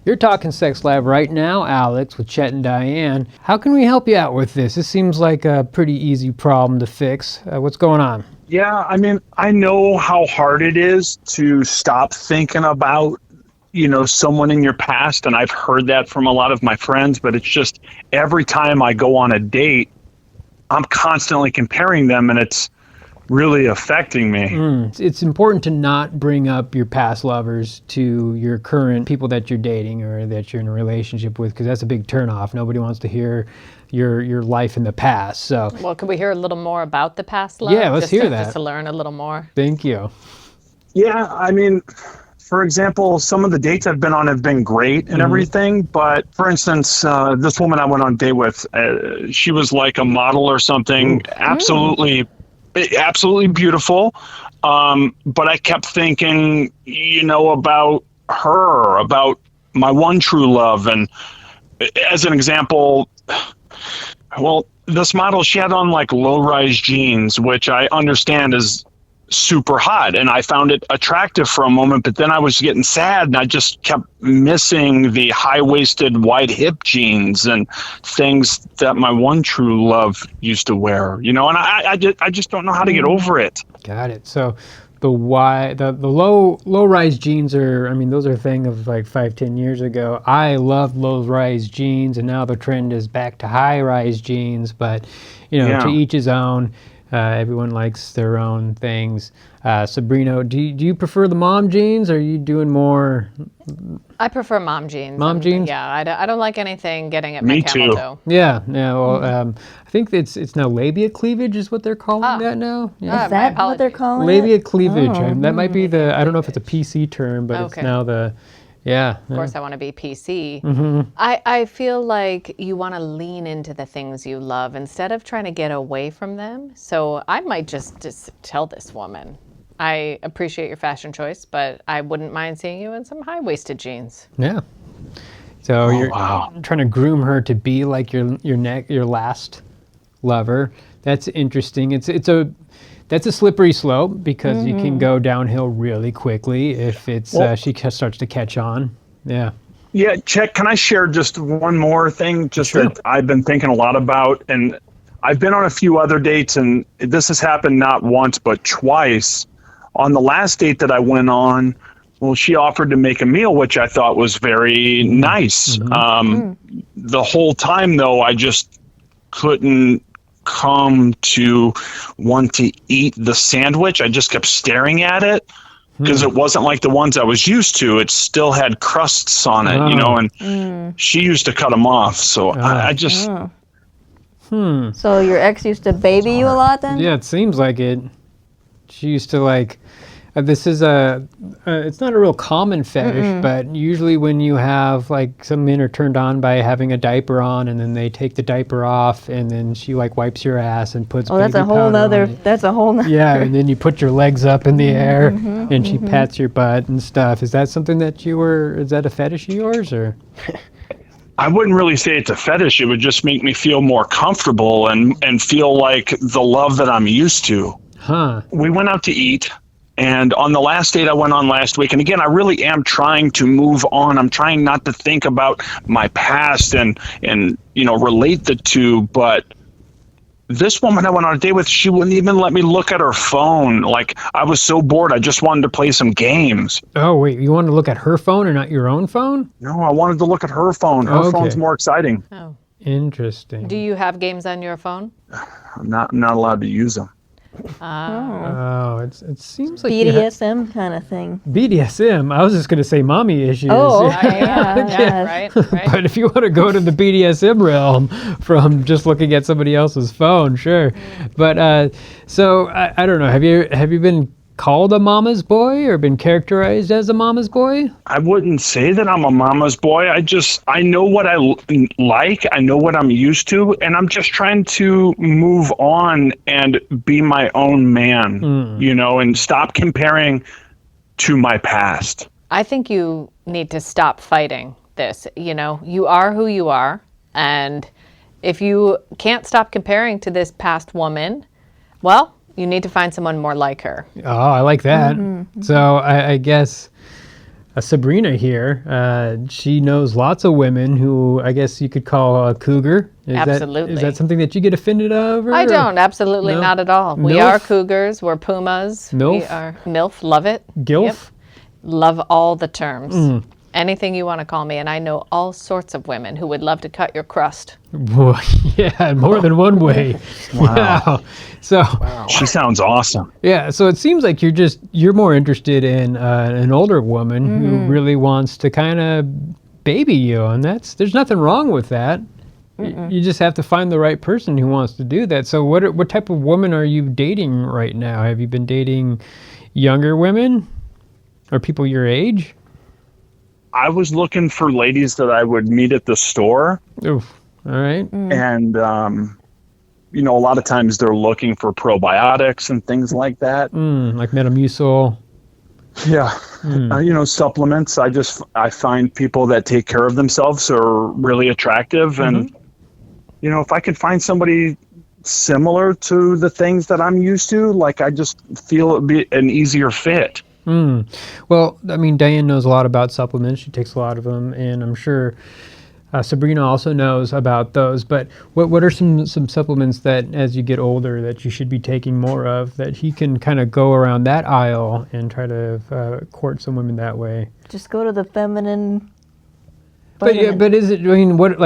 S2: You're Talkin' Sex Live right now, Alex, with Chet and Diane. How can we help you out with this? This seems like a pretty easy problem to fix. What's going on?
S5: Yeah, I mean, I know how hard it is to stop thinking about, someone in your past, and I've heard that from a lot of my friends, but it's just every time I go on a date, I'm constantly comparing them, and it's really affecting me.
S2: It's important to not bring up your past lovers to your current people that you're dating or that you're in a relationship with, because that's a big turnoff. Nobody wants to hear your life in the past. So,
S4: Well, could we hear a little more about the past love?
S2: Yeah, let's hear that.
S4: Just to learn a little more.
S2: thank you.
S5: Yeah, I mean, for example, some of the dates I've been on have been great and everything, but for instance, this woman I went on a date with, she was like a model or something, absolutely beautiful. But I kept thinking, about her, about my one true love. And as an example, well, this model, she had on like low-rise jeans, which I understand is super hot, and I found it attractive for a moment, but then I was getting sad and I just kept missing the high-waisted wide hip jeans and things that my one true love used to wear, and I just don't know how to get over it.
S2: Got it. So the low-rise jeans are, those are a thing of like 5-10 years ago. I loved low-rise jeans, and now the trend is back to high-rise jeans, but to each his own. Everyone likes their own things. Sabrina, do you prefer the mom jeans, or are you doing more?
S4: I prefer mom jeans.
S2: Mom jeans?
S4: Yeah, I don't like anything getting at
S5: Me
S4: my camel
S5: too.
S4: toe.
S2: Yeah. Well, I think it's now labia cleavage is what they're calling that now. Yeah.
S1: Is that what they're calling
S2: Labia
S1: it?
S2: cleavage. That might be I don't know if it's a PC term, but it's
S4: Okay.
S2: now the. Yeah.
S4: Of course, I want to be PC. I feel like you want to lean into the things you love instead of trying to get away from them. So I might just tell this woman, I appreciate your fashion choice, but I wouldn't mind seeing you in some high-waisted jeans.
S2: Yeah. So you're
S5: wow.
S2: trying to groom her to be like your last lover. That's interesting. That's a slippery slope because you can go downhill really quickly if she starts to catch on. Yeah.
S5: Yeah, Chet, can I share just one more thing that I've been thinking a lot about? And I've been on a few other dates, and this has happened not once but twice. On the last date that I went on, Well, she offered to make a meal, which I thought was very nice. The whole time, though, I just couldn't come to want to eat the sandwich. I just kept staring at it because it wasn't like the ones I was used to. It still had crusts on it, and she used to cut them off. So I just...
S1: So your ex used to baby you a lot then?
S2: Yeah, it seems like it. She used to like. This is it's not a real common fetish, but usually when you have like some men are turned on by having a diaper on, and then they take the diaper off, and then she like wipes your ass and puts.
S1: Oh, that's
S2: baby
S1: a whole
S2: powder
S1: nother.
S2: on it.
S1: That's a whole nother.
S2: Yeah, and then you put your legs up in the air, and she pats your butt and stuff. Is that something that is that a fetish of yours, or?
S5: I wouldn't really say it's a fetish. It would just make me feel more comfortable and feel like the love that I'm used to.
S2: Huh.
S5: We went out to eat. And on the last date I went on last week, and again, I really am trying to move on. I'm trying not to think about my past and relate the two. But this woman I went on a date with, she wouldn't even let me look at her phone. Like, I was so bored, I just wanted to play some games.
S2: Oh, wait, you wanted to look at her phone or not your own phone?
S5: No, I wanted to look at her phone. Her phone's more exciting.
S4: Oh.
S2: Interesting.
S4: Do you have games on your phone?
S5: I'm not allowed to use them.
S2: Oh, it seems like you
S1: BDSM kind of thing.
S2: BDSM. I was just going to say mommy issues.
S1: Oh,
S4: Yeah,
S1: okay, yeah.
S4: right.
S2: But if you want to go to the BDSM realm from just looking at somebody else's phone, sure. But so I don't know. Have you been called a mama's boy or been characterized as a mama's boy?
S5: I wouldn't say that I'm a mama's boy. I know what I like. I know what I'm used to. And I'm just trying to move on and be my own man, and stop comparing to my past.
S4: I think you need to stop fighting this. You are who you are. And if you can't stop comparing to this past woman, well, you need to find someone more like her.
S2: Oh, I like that. So I guess Sabrina here, she knows lots of women who I guess you could call a cougar.
S4: Absolutely.
S2: Is that something that you get offended over?
S4: I don't. Absolutely
S2: No?
S4: not at all. We
S2: MILF?
S4: are cougars. We're pumas. We
S2: MILF?
S4: are MILF. Love it.
S2: Gilf?
S4: Yep. Love all the terms. Anything you want to call me. And I know all sorts of women who would love to cut your crust.
S2: Boy, yeah, more than one way.
S5: Wow.
S2: Yeah. So
S5: She sounds awesome.
S2: yeah, so it seems like you're more interested in an older woman who really wants to kind of baby you, and there's nothing wrong with that. You just have to find the right person who wants to do that. So what type of woman are you dating right now? Have you been dating younger women or people your age?
S5: I was looking for ladies that I would meet at the store.
S2: Oof. All right.
S5: And, a lot of times they're looking for probiotics and things like that.
S2: Like Metamucil.
S5: Yeah. Supplements. I find people that take care of themselves are really attractive. And, if I could find somebody similar to the things that I'm used to, like, I just feel it'd be an easier fit.
S2: Well, I mean, Diane knows a lot about supplements. She takes a lot of them, and I'm sure Sabrina also knows about those. But what are some supplements that, as you get older, that you should be taking more of, that he can kind of go around that aisle and try to court some women that way?
S1: Just go to the feminine.
S2: But is it? I mean, what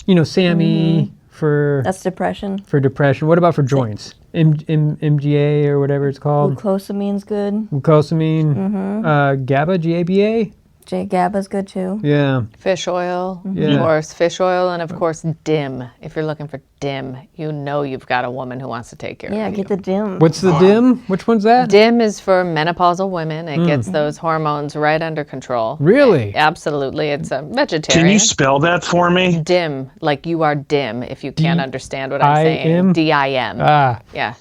S2: SAMe for
S1: That's depression.
S2: for depression. What about for joints? MGA or whatever it's called.
S1: Glucosamine's good.
S2: Glucosamine. GABA, GABA.
S1: GABA's good too.
S2: Yeah.
S4: Fish oil,
S2: Yeah.
S4: of course. Fish oil, and of course, DIM. If you're looking for DIM, you've got a woman who wants to take care
S1: Yeah,
S4: of you.
S1: get the DIM.
S2: What's the DIM? Which one's that?
S4: DIM is for menopausal women. It gets those hormones right under control.
S2: Really?
S4: Absolutely. It's a vegetarian.
S5: Can you spell that for me?
S4: DIM, like you are dim if you can't understand what I'm saying.
S2: D-I-M?
S4: DIM.
S2: Ah.
S4: Yeah.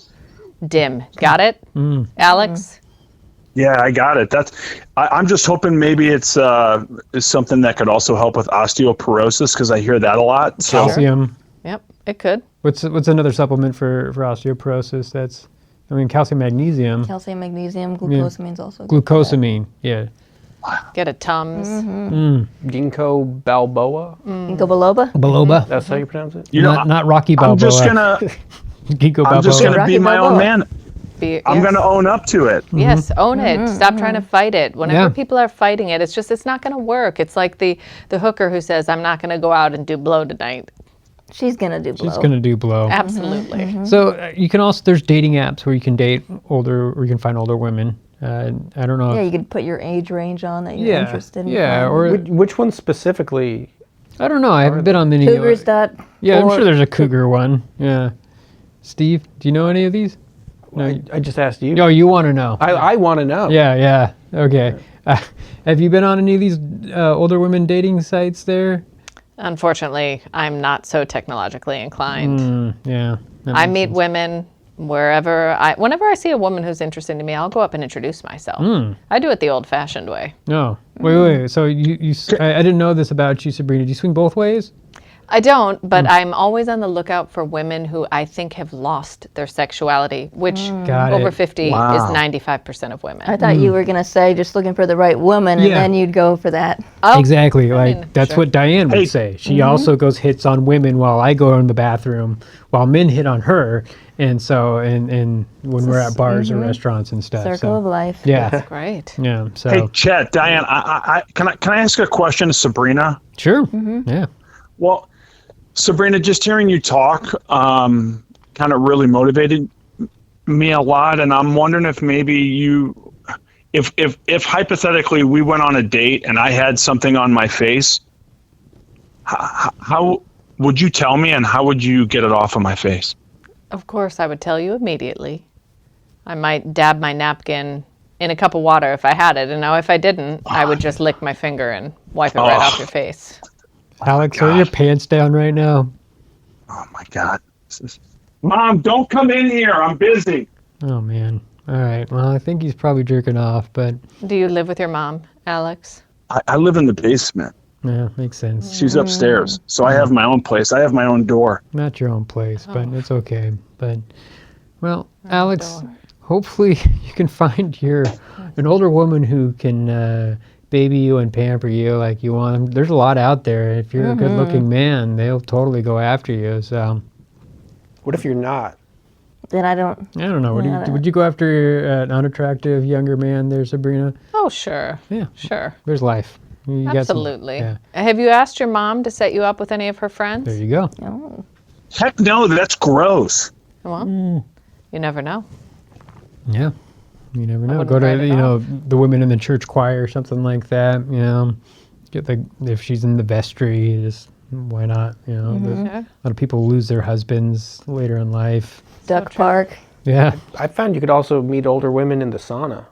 S4: DIM. Got it? Alex?
S5: Yeah, I got it. I'm just hoping maybe it's something that could also help with osteoporosis, because I hear that a lot. So
S2: Calcium.
S4: Yep, it could.
S2: What's another supplement for osteoporosis? Calcium, magnesium.
S1: Calcium, magnesium, glucosamine's also good.
S2: Glucosamine. Yeah.
S4: Get a Tums.
S3: Ginkgo balboa.
S1: Ginkgo biloba.
S2: Biloba.
S3: That's how you pronounce it.
S2: Not Rocky Balboa.
S5: I'm just gonna
S2: Ginkgo
S5: I'm just
S2: Balboa.
S5: gonna be
S1: Rocky
S5: my
S1: Balboa.
S5: own man. I'm going to own up to it.
S4: Yes, own it. Stop trying to fight it. Whenever people are fighting it, it's not going to work. It's like the hooker who says, I'm not going to go out and do blow tonight.
S1: She's gonna do blow.
S2: She's gonna do blow.
S4: Absolutely.
S2: So you can also, there's dating apps where you can date older, or you can find older women. I don't know.
S1: Yeah,
S2: if,
S1: you could put your age range on that you're interested in.
S2: Yeah,
S1: finding.
S2: or
S3: Which one specifically?
S2: I don't know. I haven't been on many.
S1: Cougars.
S2: Yeah, I'm sure there's a cougar one. Yeah. Steve, do you know any of these? No.
S3: I just asked you.
S2: No, you want to know.
S3: I want to know.
S2: Yeah. Okay. Have you been on any of these older women dating sites there?
S4: Unfortunately, I'm not so technologically inclined.
S2: Yeah.
S4: I meet women whenever I see a woman who's interested in me, I'll go up and introduce myself. I do it the old-fashioned way.
S2: No. Wait. So I didn't know this about you, Sabrina. Do you swing both ways?
S4: I don't, but I'm always on the lookout for women who I think have lost their sexuality, which over 50 is 95% of women.
S1: I thought you were gonna say just looking for the right woman, and then you'd go for that.
S4: Oh,
S2: Exactly. That's
S4: sure.
S2: what Diane would say. She also goes hits on women while I go in the bathroom, while men hit on her. And so, and when we're at bars or restaurants and stuff.
S1: Circle of life.
S2: Yeah.
S4: That's great.
S2: Yeah. So.
S5: Hey, Chet, Diane, can I ask a question to Sabrina?
S2: Sure. Yeah.
S5: Well, Sabrina, just hearing you talk kind of really motivated me a lot, and I'm wondering if maybe if hypothetically we went on a date and I had something on my face, how would you tell me, and how would you get it off of my face?
S4: Of course, I would tell you immediately. I might dab my napkin in a cup of water if I had it, and now if I didn't, I would just lick my finger and wipe it right off your face.
S2: Alex, are your pants down right now?
S5: Oh my God. Mom, don't come in here. I'm busy.
S2: Oh, man. All right. Well, I think he's probably jerking off, but
S4: Do you live with your mom, Alex?
S5: I live in the basement.
S2: yeah, makes sense.
S5: She's upstairs. So I have my own place. I have my own door.
S2: Not your own place, but it's okay. But, well, Alex, hopefully you can find an older woman who can baby you and pamper you like you want them. There's a lot out there. If you're a good-looking man, they'll totally go after you. So,
S3: What if you're not?
S1: Then I don't.
S2: I don't know. Would you go after an unattractive younger man there, Sabrina?
S4: Oh, sure.
S2: Yeah.
S4: Sure.
S2: There's life. You got some-
S4: Absolutely.
S2: yeah.
S4: Have you asked your mom to set you up with any of her friends?
S2: There you go.
S1: Oh.
S5: Heck no, that's gross.
S4: Well, you never know.
S2: Yeah. You never know.
S4: wouldn't
S2: Go
S4: write
S2: to,
S4: it
S2: the women in the church choir or something like that. Get if she's in the vestry, just why not?
S4: Sure.
S2: A lot of people lose their husbands later in life.
S1: Duck
S4: true.
S1: Park.
S2: Yeah.
S3: I found you could also meet older women in the sauna.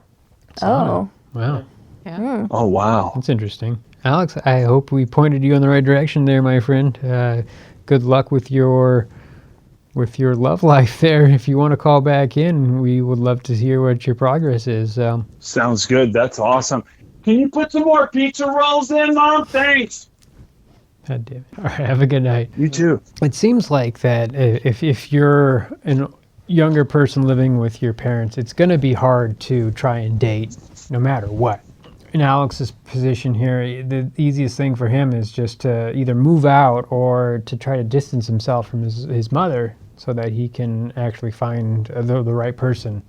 S1: Oh.
S2: Wow.
S4: Yeah.
S5: Oh, wow.
S2: That's interesting. Alex, I hope we pointed you in the right direction there, my friend. Good luck with your love life there. If you want to call back in, we would love to hear what your progress is.
S5: Sounds good. That's awesome. Can you put some more pizza rolls in, Mom? Thanks.
S2: God damn it. All right, have a good night.
S5: You too.
S2: It seems like that if you're a younger person living with your parents, it's going to be hard to try and date no matter what. In Alex's position here, the easiest thing for him is just to either move out or to try to distance himself from his mother so that he can actually find the right person.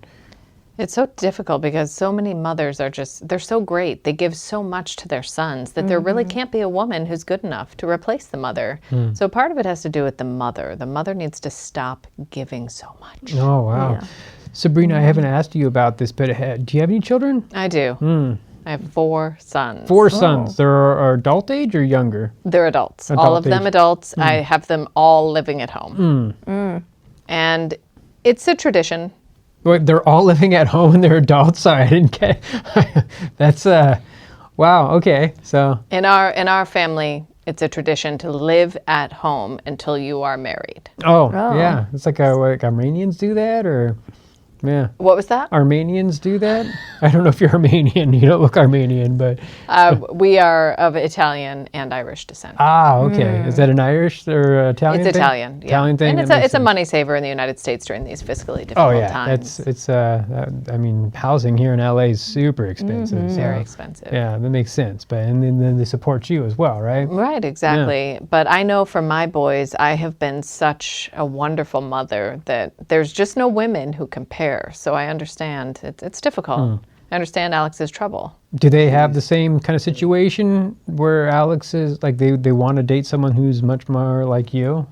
S4: It's so difficult because so many mothers they're so great. They give so much to their sons that there really can't be a woman who's good enough to replace the mother. So part of it has to do with the mother. The mother needs to stop giving so much.
S2: Oh, wow.
S1: Yeah.
S2: Sabrina, I haven't asked you about this, but do you have any children?
S4: I do. I have 4 sons.
S2: 4 sons. They're adult age or younger?
S4: They're adults. All
S2: Adult
S4: of them
S2: age.
S4: adults. I have them all living at home. And it's a tradition.
S2: Wait, they're all living at home and they're adults? Sorry, I didn't get that's wow, okay. So
S4: In our family, it's a tradition to live at home until you are married.
S2: yeah. It's like Armenians do that, or yeah.
S4: What was that?
S2: Armenians do that? I don't know if you're Armenian. You don't look Armenian, but
S4: We are of Italian and Irish descent.
S2: okay. Is that an Irish or Italian
S4: It's
S2: thing?
S4: Italian, yeah.
S2: Italian thing.
S4: And
S2: that
S4: it's a
S2: makes sense.
S4: money saver in the United States during these fiscally difficult
S2: Oh yeah,
S4: times.
S2: it's I mean, housing here in LA is super expensive. so,
S4: Very expensive.
S2: Yeah, that makes sense. But and then they support you as well, right?
S4: Right, exactly. But I know for my boys, I have been such a wonderful mother that there's just no women who compare there. So I understand. It's difficult. I understand Alex's trouble.
S2: Do they have the same kind of situation where Alex is like they want to date someone who's much more like you?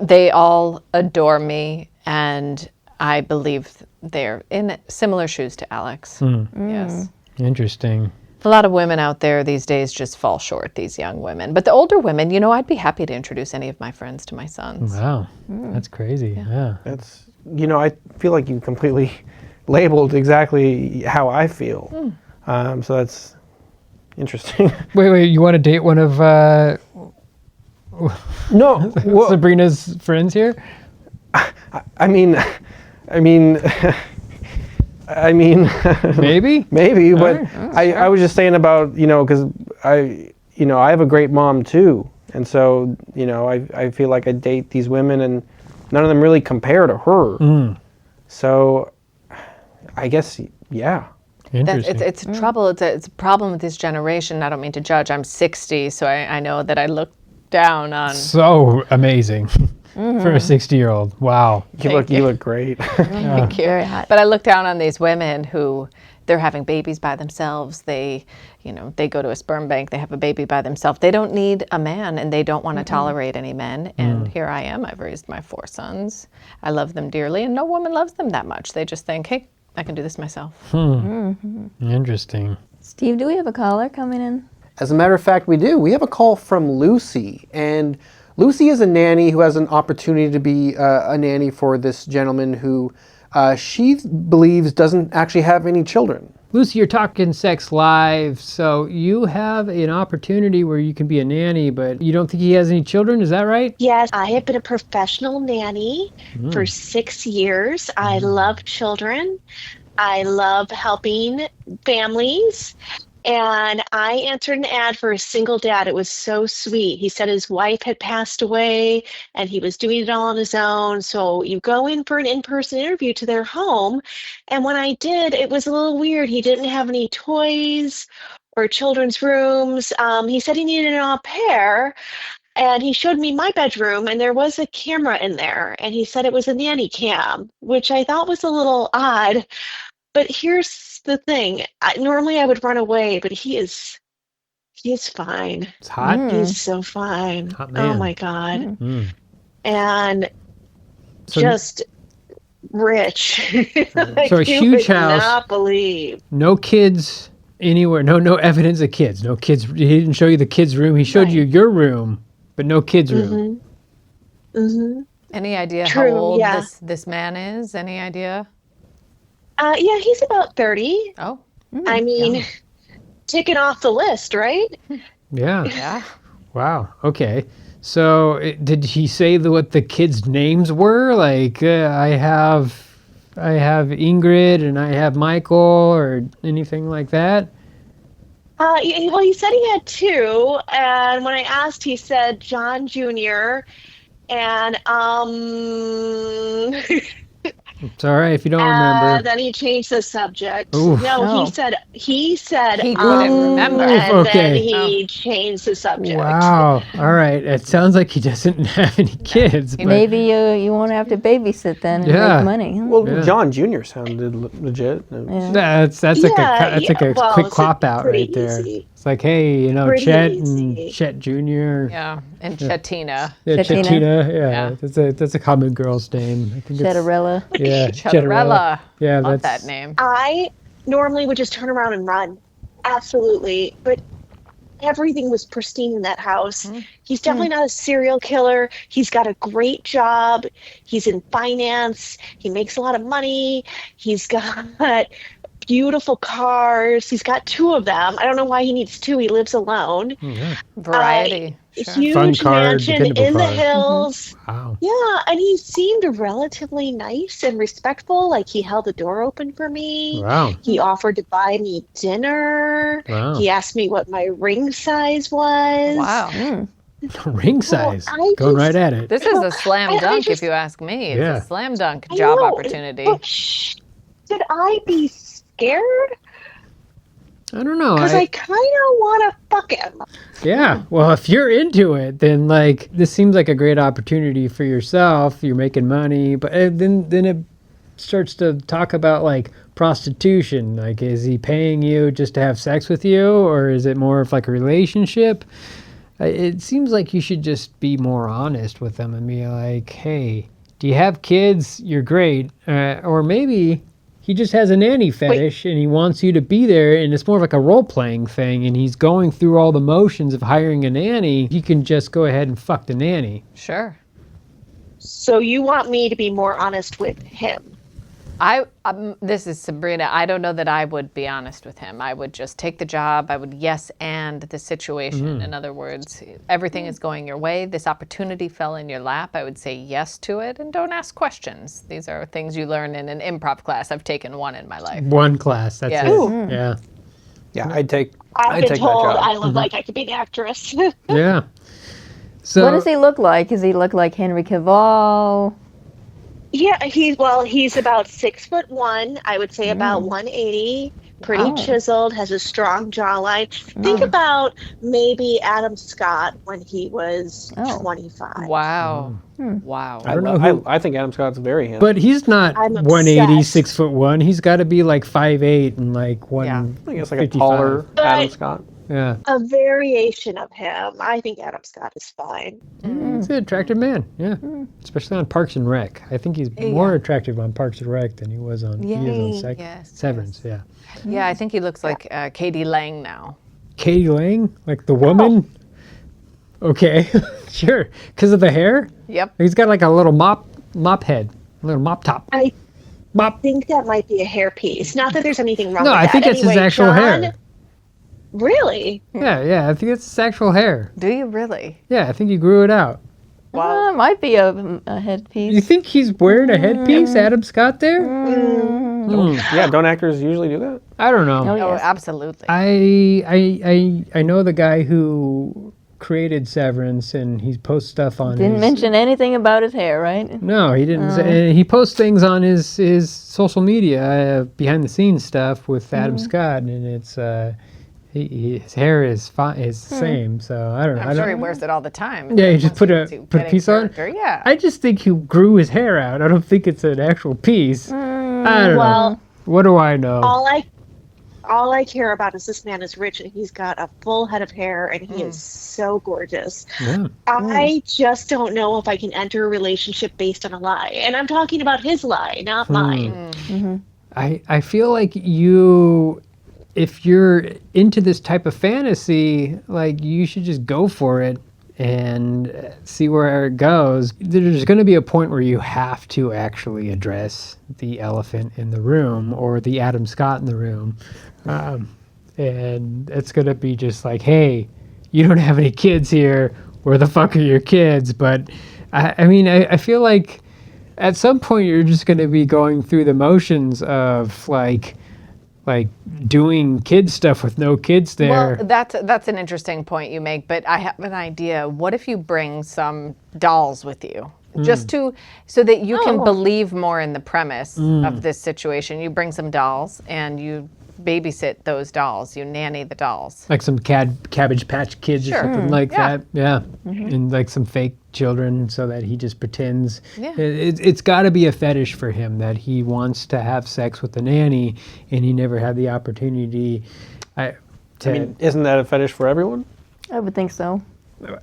S4: They all adore me, and I believe they're in similar shoes to Alex. Yes.
S2: Interesting.
S4: A lot of women out there these days just fall short, these young women. But the older women, you know, I'd be happy to introduce any of my friends to my sons.
S2: Wow. That's crazy. Yeah.
S3: That's, you know, I feel like you completely labeled exactly how I feel. So that's interesting.
S2: Wait, you want to date one of
S3: No, well,
S2: Sabrina's friends here?
S3: I mean,
S2: Maybe?
S3: maybe, but I was just saying about, you know, because I have a great mom too. And so, you know, I feel like I date these women and none of them really compare to her. So I guess, yeah.
S2: Interesting.
S4: It's trouble. It's a problem with this generation. I don't mean to judge. I'm 60, so I know that I look down on.
S2: So amazing for a 60-year-old. Wow.
S3: You look great.
S4: Thank you.
S1: Very hot.
S4: But I look down on these women who they're having babies by themselves. They go to a sperm bank. They have a baby by themselves. They don't need a man, and they don't want to tolerate any men. And here I am. I've raised my 4 sons. I love them dearly, and no woman loves them that much. They just think, hey, I can do this myself.
S2: Interesting.
S1: Steve, do we have a caller coming in?
S3: As a matter of fact, we do. We have a call from Lucy, and Lucy is a nanny who has an opportunity to be a nanny for this gentleman who she believes doesn't actually have any children.
S2: Lucy, you're talking Sex Live, so you have an opportunity where you can be a nanny, but you don't think he has any children, is that right?
S6: Yes, I have been a professional nanny for 6 years. I love children. I love helping families. And I answered an ad for a single dad. It was so sweet. He said his wife had passed away and he was doing it all on his own. So you go in for an in-person interview to their home. And when I did, it was a little weird. He didn't have any toys or children's rooms. He said he needed an au pair. And he showed me my bedroom, and there was a camera in there. And he said it was a Nanny Cam, which I thought was a little odd. But here's the thing. Normally I would run away, but he is fine.
S2: It's hot.
S6: He's so fine.
S2: Hot
S6: Oh
S2: man.
S6: my God.
S2: Mm.
S6: And
S2: So,
S6: just rich. Like,
S2: So a
S6: you
S2: huge
S6: would
S2: house.
S6: not believe.
S2: no kids anywhere. No evidence of kids. No kids. He didn't show you the kids' room. He showed
S6: Right.
S2: you your room, but no kids' room.
S4: Any idea
S6: True,
S4: how old
S6: yeah.
S4: this man is? Any idea?
S6: Yeah, he's about 30.
S4: Oh,
S6: I mean, ticking off the list, right?
S2: Yeah.
S4: yeah.
S2: Wow. Okay. So did he say what the kids' names were? Like I have Ingrid and I have Michael or anything like that?
S6: Well, he said he had 2, and when I asked, he said John Jr. And
S2: It's all right if you don't remember.
S6: then he changed the subject.
S2: Oof.
S6: No,
S1: Oh.
S6: he said
S4: He couldn't remember.
S6: and
S2: Okay.
S6: then he changed the subject.
S2: Wow. All right. It sounds like he doesn't have any kids. But
S1: Maybe you won't have to babysit then and
S2: Yeah.
S1: make money.
S3: Well,
S2: Yeah.
S3: John Jr. sounded legit.
S1: Yeah.
S2: that's like a
S6: well,
S2: quick
S6: it's
S2: cop out
S6: pretty
S2: right there.
S6: easy.
S2: It's like, hey,
S6: Pretty
S2: Chet
S6: easy.
S2: and Chet Jr.
S4: Yeah. And Chetina.
S2: Yeah,
S1: Chetina.
S2: Chetina. Yeah,
S4: Yeah.
S2: that's a common girl's name. I think it's
S1: Cheddarella.
S2: yeah,
S4: Chettarella.
S2: Yeah,
S4: Love
S2: that's
S4: that name.
S6: I normally would just turn around and run. Absolutely. But everything was pristine in that house. He's definitely not a serial killer. He's got a great job. He's in finance. He makes a lot of money. He's got beautiful cars. He's got 2 of them. I don't know why he needs 2. He lives alone.
S4: Variety.
S6: A
S4: Sure.
S6: huge
S2: Fun car,
S6: mansion
S2: dependable
S6: in the
S2: car.
S6: hills.
S2: Wow.
S6: Yeah, and he seemed relatively nice and respectful. Like, he held the door open for me.
S2: Wow.
S6: He offered to buy me dinner.
S2: Wow.
S6: He asked me what my ring size was.
S4: Wow.
S2: Ring size.
S6: I
S2: Going
S6: just-
S2: right at it.
S4: This is a slam
S6: I
S4: dunk,
S6: just-
S4: if you ask me. It's
S2: Yeah.
S4: a slam dunk
S6: I
S4: job
S6: know,
S4: opportunity.
S6: but should I be scared?
S2: I don't know.
S6: Because I kind of want to fuck him.
S2: Yeah. Well, if you're into it, then like this seems like a great opportunity for yourself. You're making money, but then it starts to talk about like prostitution, like is he paying you just to have sex with you, or is it more of like a relationship? It seems like you should just be more honest with them and be like, hey, do you have kids? You're great. Or maybe he just has a nanny fetish and he wants you to be there, and it's more of like a role-playing thing, and he's going through all the motions of hiring a nanny. He can just go ahead and fuck the nanny.
S4: Sure.
S6: So you want me to be more honest with him?
S4: This is Sabrina. I don't know that I would be honest with him. I would just take the job. I would yes and the situation. In other words, everything is going your way. This opportunity fell in your lap. I would say yes to it and don't ask questions. These are things you learn in an improv class. I've taken one in my life.
S2: One class, that's
S4: Yes.
S2: it.
S4: Ooh.
S2: Yeah.
S3: Yeah, I'd take
S6: I've been
S3: that
S6: told
S3: job.
S6: I look like I could be an actress.
S2: Yeah. So
S1: What does he look like? Does he look like Henry Cavill?
S6: Yeah, he's about 6'1". I would say about 180. Pretty chiseled, has a strong jawline. Think about maybe Adam Scott when he was 25.
S4: Wow. Wow.
S2: I don't know who,
S3: I think Adam Scott's very handsome.
S2: but he's not
S6: I'm
S2: 180,
S6: obsessed.
S2: 6'1". He's got to be like 5'8" and like 155.
S3: I guess like a taller Adam Scott.
S2: Yeah.
S6: A variation of him. I think Adam Scott is fine.
S2: He's an attractive man, yeah. Especially on Parks and Rec. I think he's more attractive on Parks and Rec than he was on,
S4: Yes,
S2: Severance, yeah.
S4: Yeah, I think he looks like Katie Lang now.
S2: Katie Lang, like the woman? Okay, sure. Because of the hair?
S4: Yep.
S2: He's got like a little mop head, a little mop top.
S6: I
S2: Mop.
S6: think that might be a hairpiece. Not that there's anything wrong
S2: No,
S6: with
S2: I
S6: that.
S2: think it's his
S6: Anyway,
S2: actual
S6: John,
S2: hair.
S6: Really?
S2: Yeah, I think it's his actual hair.
S4: Do you really?
S2: Yeah, I think he grew it out.
S4: Wow.
S1: Might be a headpiece.
S2: You think he's wearing a headpiece, Adam Scott there?
S3: Yeah, don't actors usually do that?
S2: I don't know.
S1: Oh,
S4: Oh,
S1: yes.
S4: absolutely.
S2: I know the guy who created Severance, and he posts stuff on
S1: Didn't
S2: his...
S1: mention anything about his hair, right?
S2: No, he didn't. And he posts things on his social media, behind the scenes stuff with Adam Scott, and it's his hair is the same. So I don't know.
S4: I'm sure he wears it all the time.
S2: Yeah, he just
S4: Once
S2: put
S4: you
S2: a
S4: get in
S2: piece on.
S4: character, Yeah.
S2: I just think he grew his hair out. I don't think it's an actual piece. I don't know.
S6: Well,
S2: What do I know?
S6: all I care about is this man is rich and he's got a full head of hair and he is so gorgeous.
S2: Yeah.
S6: I just don't know if I can enter a relationship based on a lie. And I'm talking about his lie, not mine.
S2: I feel like if you're into this type of fantasy, like you should just go for it and see where it goes. There's going to be a point where you have to actually address the elephant in the room or the Adam Scott in the room. And it's going to be just like, hey, you don't have any kids here. Where the fuck are your kids? But I feel like at some point you're just going to be going through the motions of like doing kid stuff with no kids there.
S4: Well, that's an interesting point you make, but I have an idea. What if you bring some dolls with you? Just so that you can believe more in the premise of this situation. You bring some dolls and you babysit those dolls. You nanny the dolls.
S2: Like some Cabbage Patch Kids or something like that. Yeah. And like some fake children so that he just pretends.
S4: Yeah.
S2: It's got to be a fetish for him that he wants to have sex with the nanny and he never had the opportunity.
S3: I mean, isn't that a fetish for everyone?
S1: I would think so.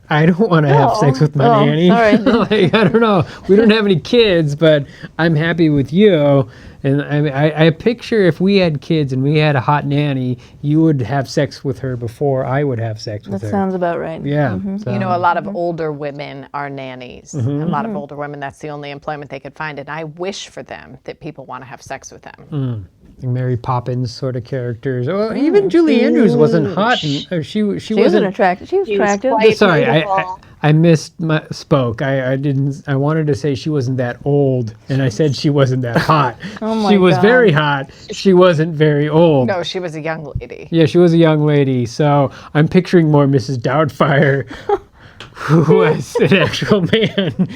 S2: I don't want to have sex with my nanny.
S1: Sorry.
S2: Like, I don't know. We don't have any kids, but I'm happy with you. And I picture if we had kids and we had a hot nanny, you would have sex with her before I would have sex with
S1: That
S2: her.
S1: sounds about right.
S2: Yeah. So,
S4: You know, a lot of older women are nannies. A lot of older women, that's the only employment they could find. And I wish for them that people want to have sex with them.
S2: Mary Poppins sort of characters. Well, even Julie Andrews wasn't hot. And, she
S1: She wasn't
S2: wasn't
S1: attractive. She was
S6: She was
S1: attractive.
S6: quite
S2: Sorry,
S6: beautiful.
S2: I spoke. I didn't. I wanted to say she wasn't that old, and I said she wasn't that hot.
S1: my
S2: she was
S1: God.
S2: very hot. She wasn't very old.
S4: No, she was a young lady.
S2: Yeah, she was a young lady. So I'm picturing more Mrs. Doubtfire, who was an actual man,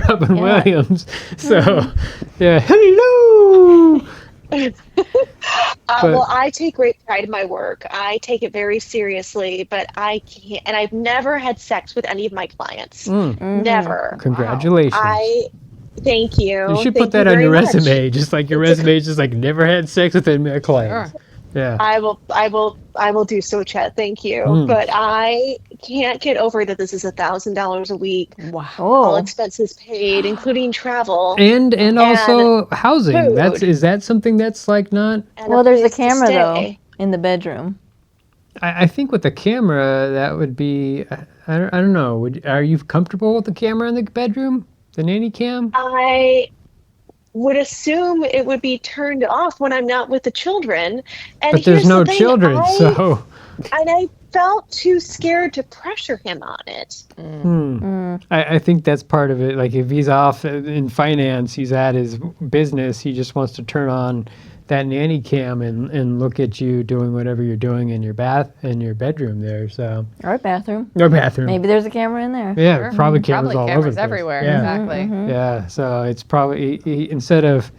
S2: Robin Williams. So, yeah, hello.
S6: Well, I take great pride in my work. I take it very seriously, but I can't, and I've never had sex with any of my clients. Never.
S2: Congratulations.
S6: Thank you.
S2: You should
S6: Thank
S2: put that
S6: you
S2: on your
S6: very much.
S2: resume, just like your resume is just like never had sex with any of my clients.
S4: Sure.
S2: Yeah.
S6: I will do so, Chet. Thank you.
S2: Mm.
S6: But I can't get over that this is $1,000 a week,
S4: Wow.
S6: all
S1: Oh,
S6: expenses paid, including travel
S2: And
S6: and
S2: also housing.
S6: food
S2: Is that something that's like not?
S6: and
S1: well,
S6: a
S1: there's a
S6: place to
S1: camera though
S6: stay.
S1: in the bedroom.
S2: I think with the camera that would be. I don't know. Are you comfortable with the camera in the bedroom? The nanny cam?
S6: I would assume it would be turned off when I'm not with the children. And
S2: But there's
S6: here's
S2: no
S6: the thing,
S2: children, so.
S6: I felt too scared to pressure him on it.
S2: I think that's part of it. Like if he's off in finance, he's at his business. He just wants to turn on that nanny cam and look at you doing whatever you're doing in your bedroom there. So
S1: Or bathroom.
S2: or bathroom.
S1: Maybe there's a camera in there.
S2: Yeah,
S4: Sure.
S2: probably cameras all over
S4: cameras
S2: the place.
S4: everywhere.
S2: Yeah.
S4: Exactly.
S2: Yeah, so it's probably instead of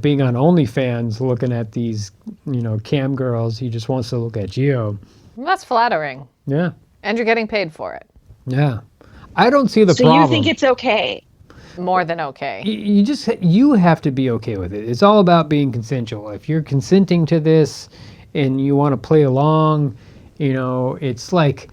S2: being on OnlyFans looking at these cam girls, he just wants to look at you.
S4: Well, that's flattering.
S2: Yeah,
S4: And you're getting paid for it.
S2: yeah. I don't see the
S6: So
S2: problem.
S6: you think it's okay?
S4: More than okay.
S2: You have to be okay with it. It's all about being consensual. If you're consenting to this and you want to play along, it's like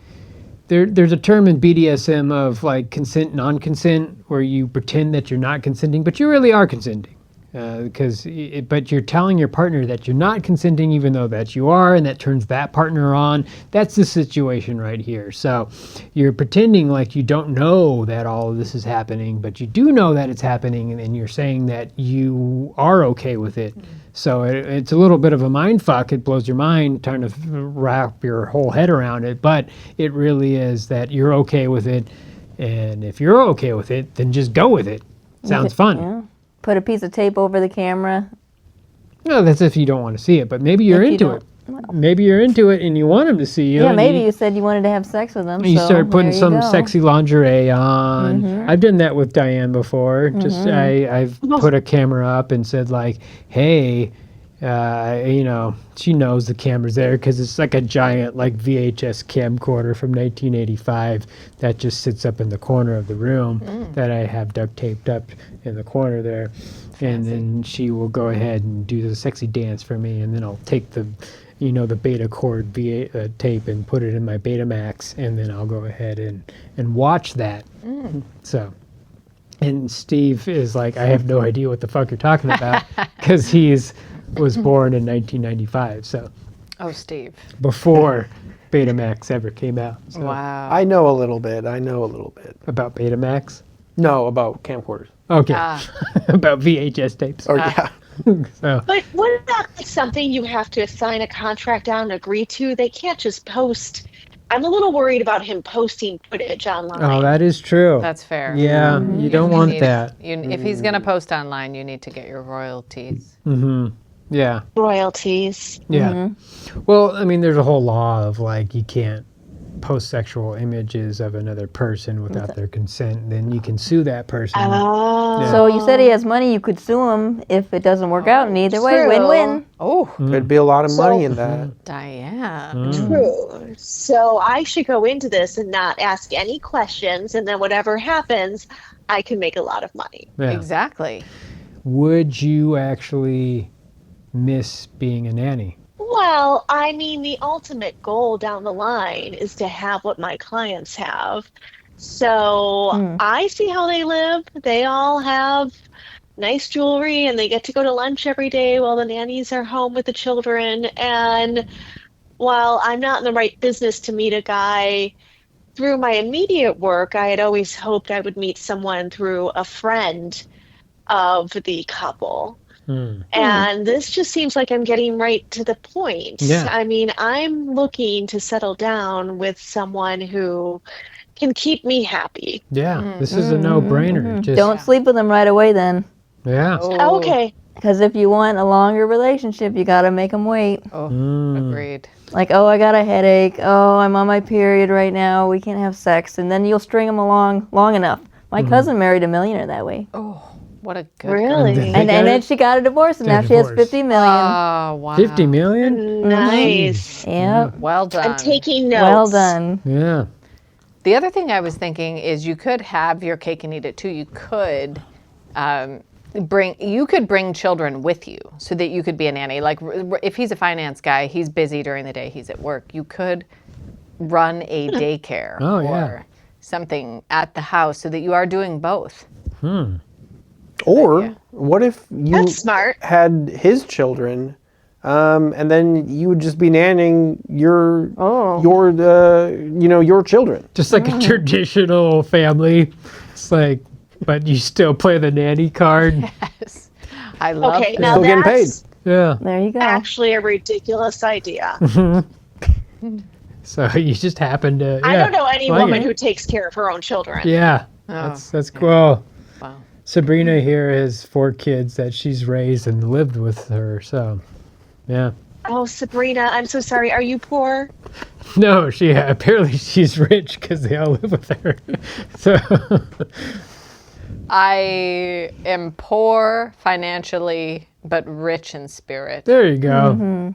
S2: there's a term in BDSM of like consent, non-consent, where you pretend that you're not consenting, but you really are consenting. But you're telling your partner that you're not consenting, even though that you are, and that turns that partner on. That's the situation right here. So you're pretending like you don't know that all of this is happening, but you do know that it's happening, and you're saying that you are okay with it. So it's a little bit of a mind fuck. It blows your mind trying to wrap your whole head around it, but it really is that you're okay with it. And if you're okay with it, then just go with it. Sounds fun.
S1: Yeah. Put a piece of tape over the camera.
S2: No, that's if you don't want to see it, but maybe you're
S1: If you
S2: into
S1: don't-
S2: it. Maybe you're into it and you want him to see you.
S1: Yeah,
S2: and
S1: maybe you said you wanted to have sex with them.
S2: you
S1: so
S2: start putting
S1: there you
S2: some
S1: go.
S2: sexy lingerie on. I've done that with Diane before. Just I've put a camera up and said like, hey, she knows the camera's there because it's like a giant like VHS camcorder from 1985 that just sits up in the corner of the room that I have duct taped up in the corner there. And then she will go ahead and do the sexy dance for me, and then I'll take the beta cord tape and put it in my Betamax, and then I'll go ahead and watch that. So, and Steve is like, I have no idea what the fuck you're talking about because was born in 1995, so
S4: Oh, Steve.
S2: before Betamax ever came out. So,
S4: Wow.
S3: I know a little bit.
S2: about Betamax?
S3: No, about camcorders.
S2: Okay.
S4: Ah.
S2: About VHS tapes.
S3: Or yeah.
S2: So,
S6: But wouldn't that be something you have to sign a contract on and agree to? They can't just post. I'm a little worried about him posting footage online.
S2: oh, that is true.
S4: That's fair.
S2: Yeah, you don't want that.
S4: If he's going to post online, you need to get your royalties.
S2: Yeah.
S6: Royalties.
S2: Yeah. Well, I mean, there's a whole law of like you can't post sexual images of another person without their consent. Then you can sue that person.
S6: Oh.
S2: Yeah.
S1: So you said he has money. You could sue him if it doesn't work out. And either way,
S6: True.
S1: win-win.
S4: Oh,
S3: Could be a lot of money in that.
S4: Diane.
S6: True. So I should go into this and not ask any questions, and then whatever happens, I can make a lot of money.
S2: Yeah.
S4: Exactly.
S2: Would you actually miss being a nanny?
S6: Well, I mean, the ultimate goal down the line is to have what my clients have. So I see how they live. They all have nice jewelry and they get to go to lunch every day while the nannies are home with the children. And while I'm not in the right business to meet a guy through my immediate work, I had always hoped I would meet someone through a friend of the couple. And this just seems like I'm getting right to the point.
S2: Yeah.
S6: I mean, I'm looking to settle down with someone who can keep me happy.
S2: Yeah, this is a no-brainer. Just,
S1: Don't sleep with him right away then.
S2: Yeah.
S4: Oh,
S6: Okay.
S1: Because if you want a longer relationship, you got to make him wait.
S4: Oh, agreed.
S1: Like, oh, I got a headache. Oh, I'm on my period right now. We can't have sex. And then you'll string him along long enough. My cousin married a millionaire that way.
S4: Oh, what a good
S6: Really?
S2: They
S1: And
S2: got
S1: then
S2: it?
S1: she got a divorce, and
S2: Got
S1: now she has
S2: divorced.
S1: 50 million.
S4: Oh, wow.
S2: 50 million?
S6: Nice.
S1: Yep.
S4: Well done.
S6: I'm taking notes.
S1: Well done.
S2: Yeah.
S4: The other thing I was thinking is you could have your cake and eat it too. You could You could bring children with you so that you could be a nanny. Like if he's a finance guy, he's busy during the day, he's at work. You could run a daycare or something at the house so that you are doing both.
S3: Or what if you
S6: That's smart.
S3: had his children, and then you would just be nannying your children?
S2: Just like a traditional family. It's like, but you still play the nanny card.
S4: Yes. I love
S6: Okay,
S4: that.
S6: now
S3: Still getting paid.
S6: that's
S2: Yeah.
S1: There you go.
S6: actually a ridiculous idea.
S2: So you just happen to.
S6: I don't know any
S2: like
S6: woman
S2: it.
S6: who takes care of her own children.
S2: Yeah. That's cool.
S4: Wow.
S2: Sabrina here has 4 kids that she's raised and lived with her. So, yeah.
S6: Oh, Sabrina, I'm so sorry. Are you poor?
S2: No, apparently she's rich because they all live with her. So,
S4: I am poor financially, but rich in spirit.
S2: there you go.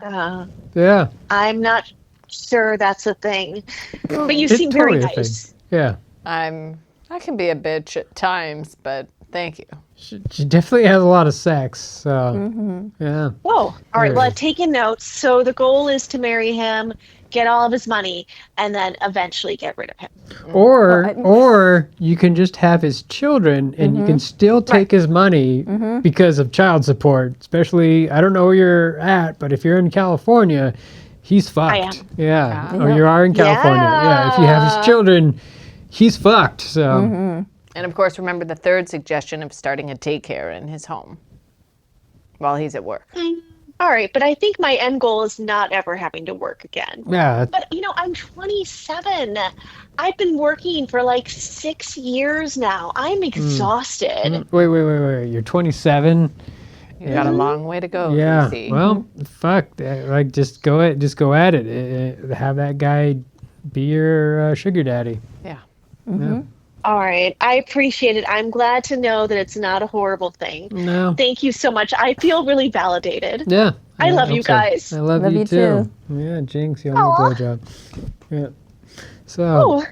S2: Yeah.
S6: I'm not sure that's a thing, but you
S2: It's
S6: seem very
S2: totally a thing.
S6: nice.
S2: Yeah.
S4: I can be a bitch at times, but thank you.
S2: She definitely has a lot of sex. So, yeah.
S6: Whoa. All right.
S2: There
S6: Well,
S2: it
S6: I've taken notes. So the goal is to marry him, get all of his money, and then eventually get rid of him.
S2: Or you can just have his children and you can still take his money because of child support. Especially, I don't know where you're at, but if you're in California, he's fucked.
S6: I am.
S2: Yeah. Or you are in California. Yeah. If you have his children, he's fucked. So,
S4: And of course, remember the third suggestion of starting a daycare in his home while he's at work.
S6: All right. But I think my end goal is not ever having to work again.
S2: yeah.
S6: But, I'm 27. I've been working for like 6 years now. I'm exhausted.
S2: Wait. You're 27.
S4: You got a long way to go.
S2: Yeah.
S4: Lucy.
S2: Well, fuck. Like, just go at it. Have that guy be your sugar daddy.
S4: Yeah.
S2: Yeah.
S6: All right. I appreciate it. I'm glad to know that it's not a horrible thing.
S2: No.
S6: Thank you so much. I feel really validated.
S2: Yeah.
S6: I love you
S2: hope so.
S6: guys.
S2: I love you too. Yeah, Jinx, you owe me a
S6: Aw.
S2: blowjob. Yeah. So
S6: Oh,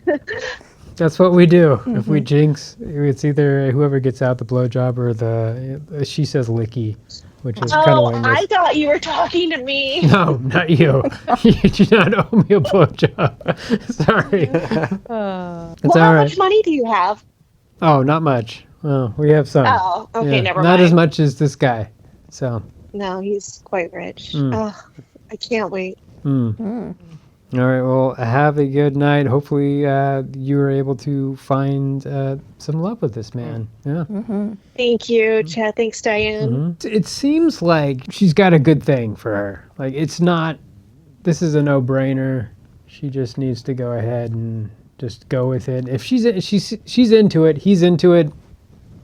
S2: that's what we do. If we jinx, it's either whoever gets out the blowjob or she says licky, which is kind of
S6: oh,
S2: lame.
S6: I thought you were talking to me.
S2: No, not you. You do not owe me a blowjob. Sorry. It's
S6: Well,
S2: all
S6: how
S2: right.
S6: much money do you have?
S2: Oh, not much. Well, we have some.
S6: Oh, okay, never
S2: Not
S6: mind.
S2: as much as this guy. So.
S6: No, he's quite rich. Oh, I can't wait.
S2: All right. Well, have a good night. Hopefully, you were able to find some love with this man. Yeah.
S6: Thank you, Chet. Thanks, Diane.
S2: It seems like she's got a good thing for her. Like, it's not. This is a no-brainer. She just needs to go ahead and just go with it. If she's into it, he's into it.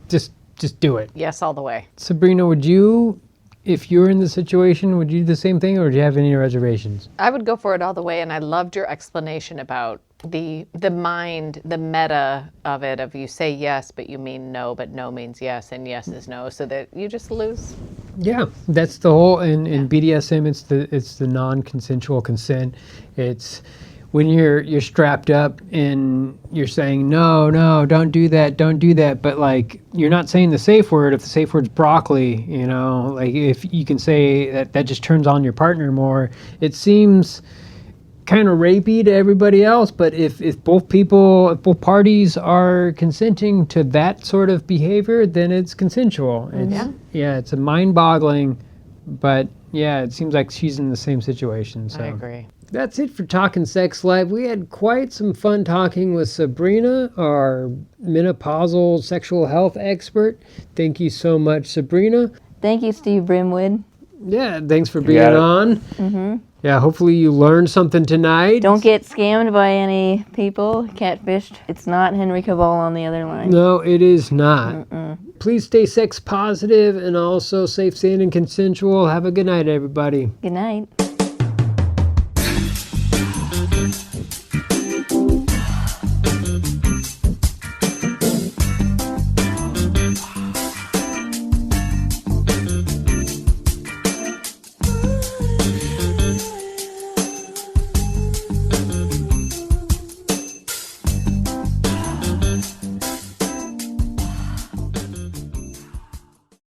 S2: Just do it.
S4: Yes, all the way.
S2: Sabrina, would you? If you're in the situation, would you do the same thing, or do you have any reservations?
S4: I would go for it all the way, and I loved your explanation about the mind, the meta of it, of you say yes, but you mean no, but no means yes, and yes is no, so that you just lose.
S2: Yeah, that's the whole in BDSM. It's the non-consensual consent. It's when you're strapped up and you're saying no, don't do that, but like you're not saying the safe word. If the safe word's broccoli, like if you can say that just turns on your partner more. It seems kind of rapey to everybody else, but if both parties are consenting to that sort of behavior, then it's consensual. It's a mind-boggling, but yeah, it seems like she's in the same situation. So.
S4: I agree.
S2: That's it for Talking Sex Live. We had quite some fun talking with Sabrina, our menopausal sexual health expert. Thank you so much, Sabrina.
S1: Thank you, Steve Brimwood.
S2: Yeah, thanks for being
S3: got it.
S2: on. Yeah, hopefully you learned something tonight.
S1: Don't get scammed by any people, catfished. It's not Henry Cavill on the other line.
S2: No, it is not. Please stay sex positive and also safe, sane, and consensual. Have a good night, everybody.
S1: Good night.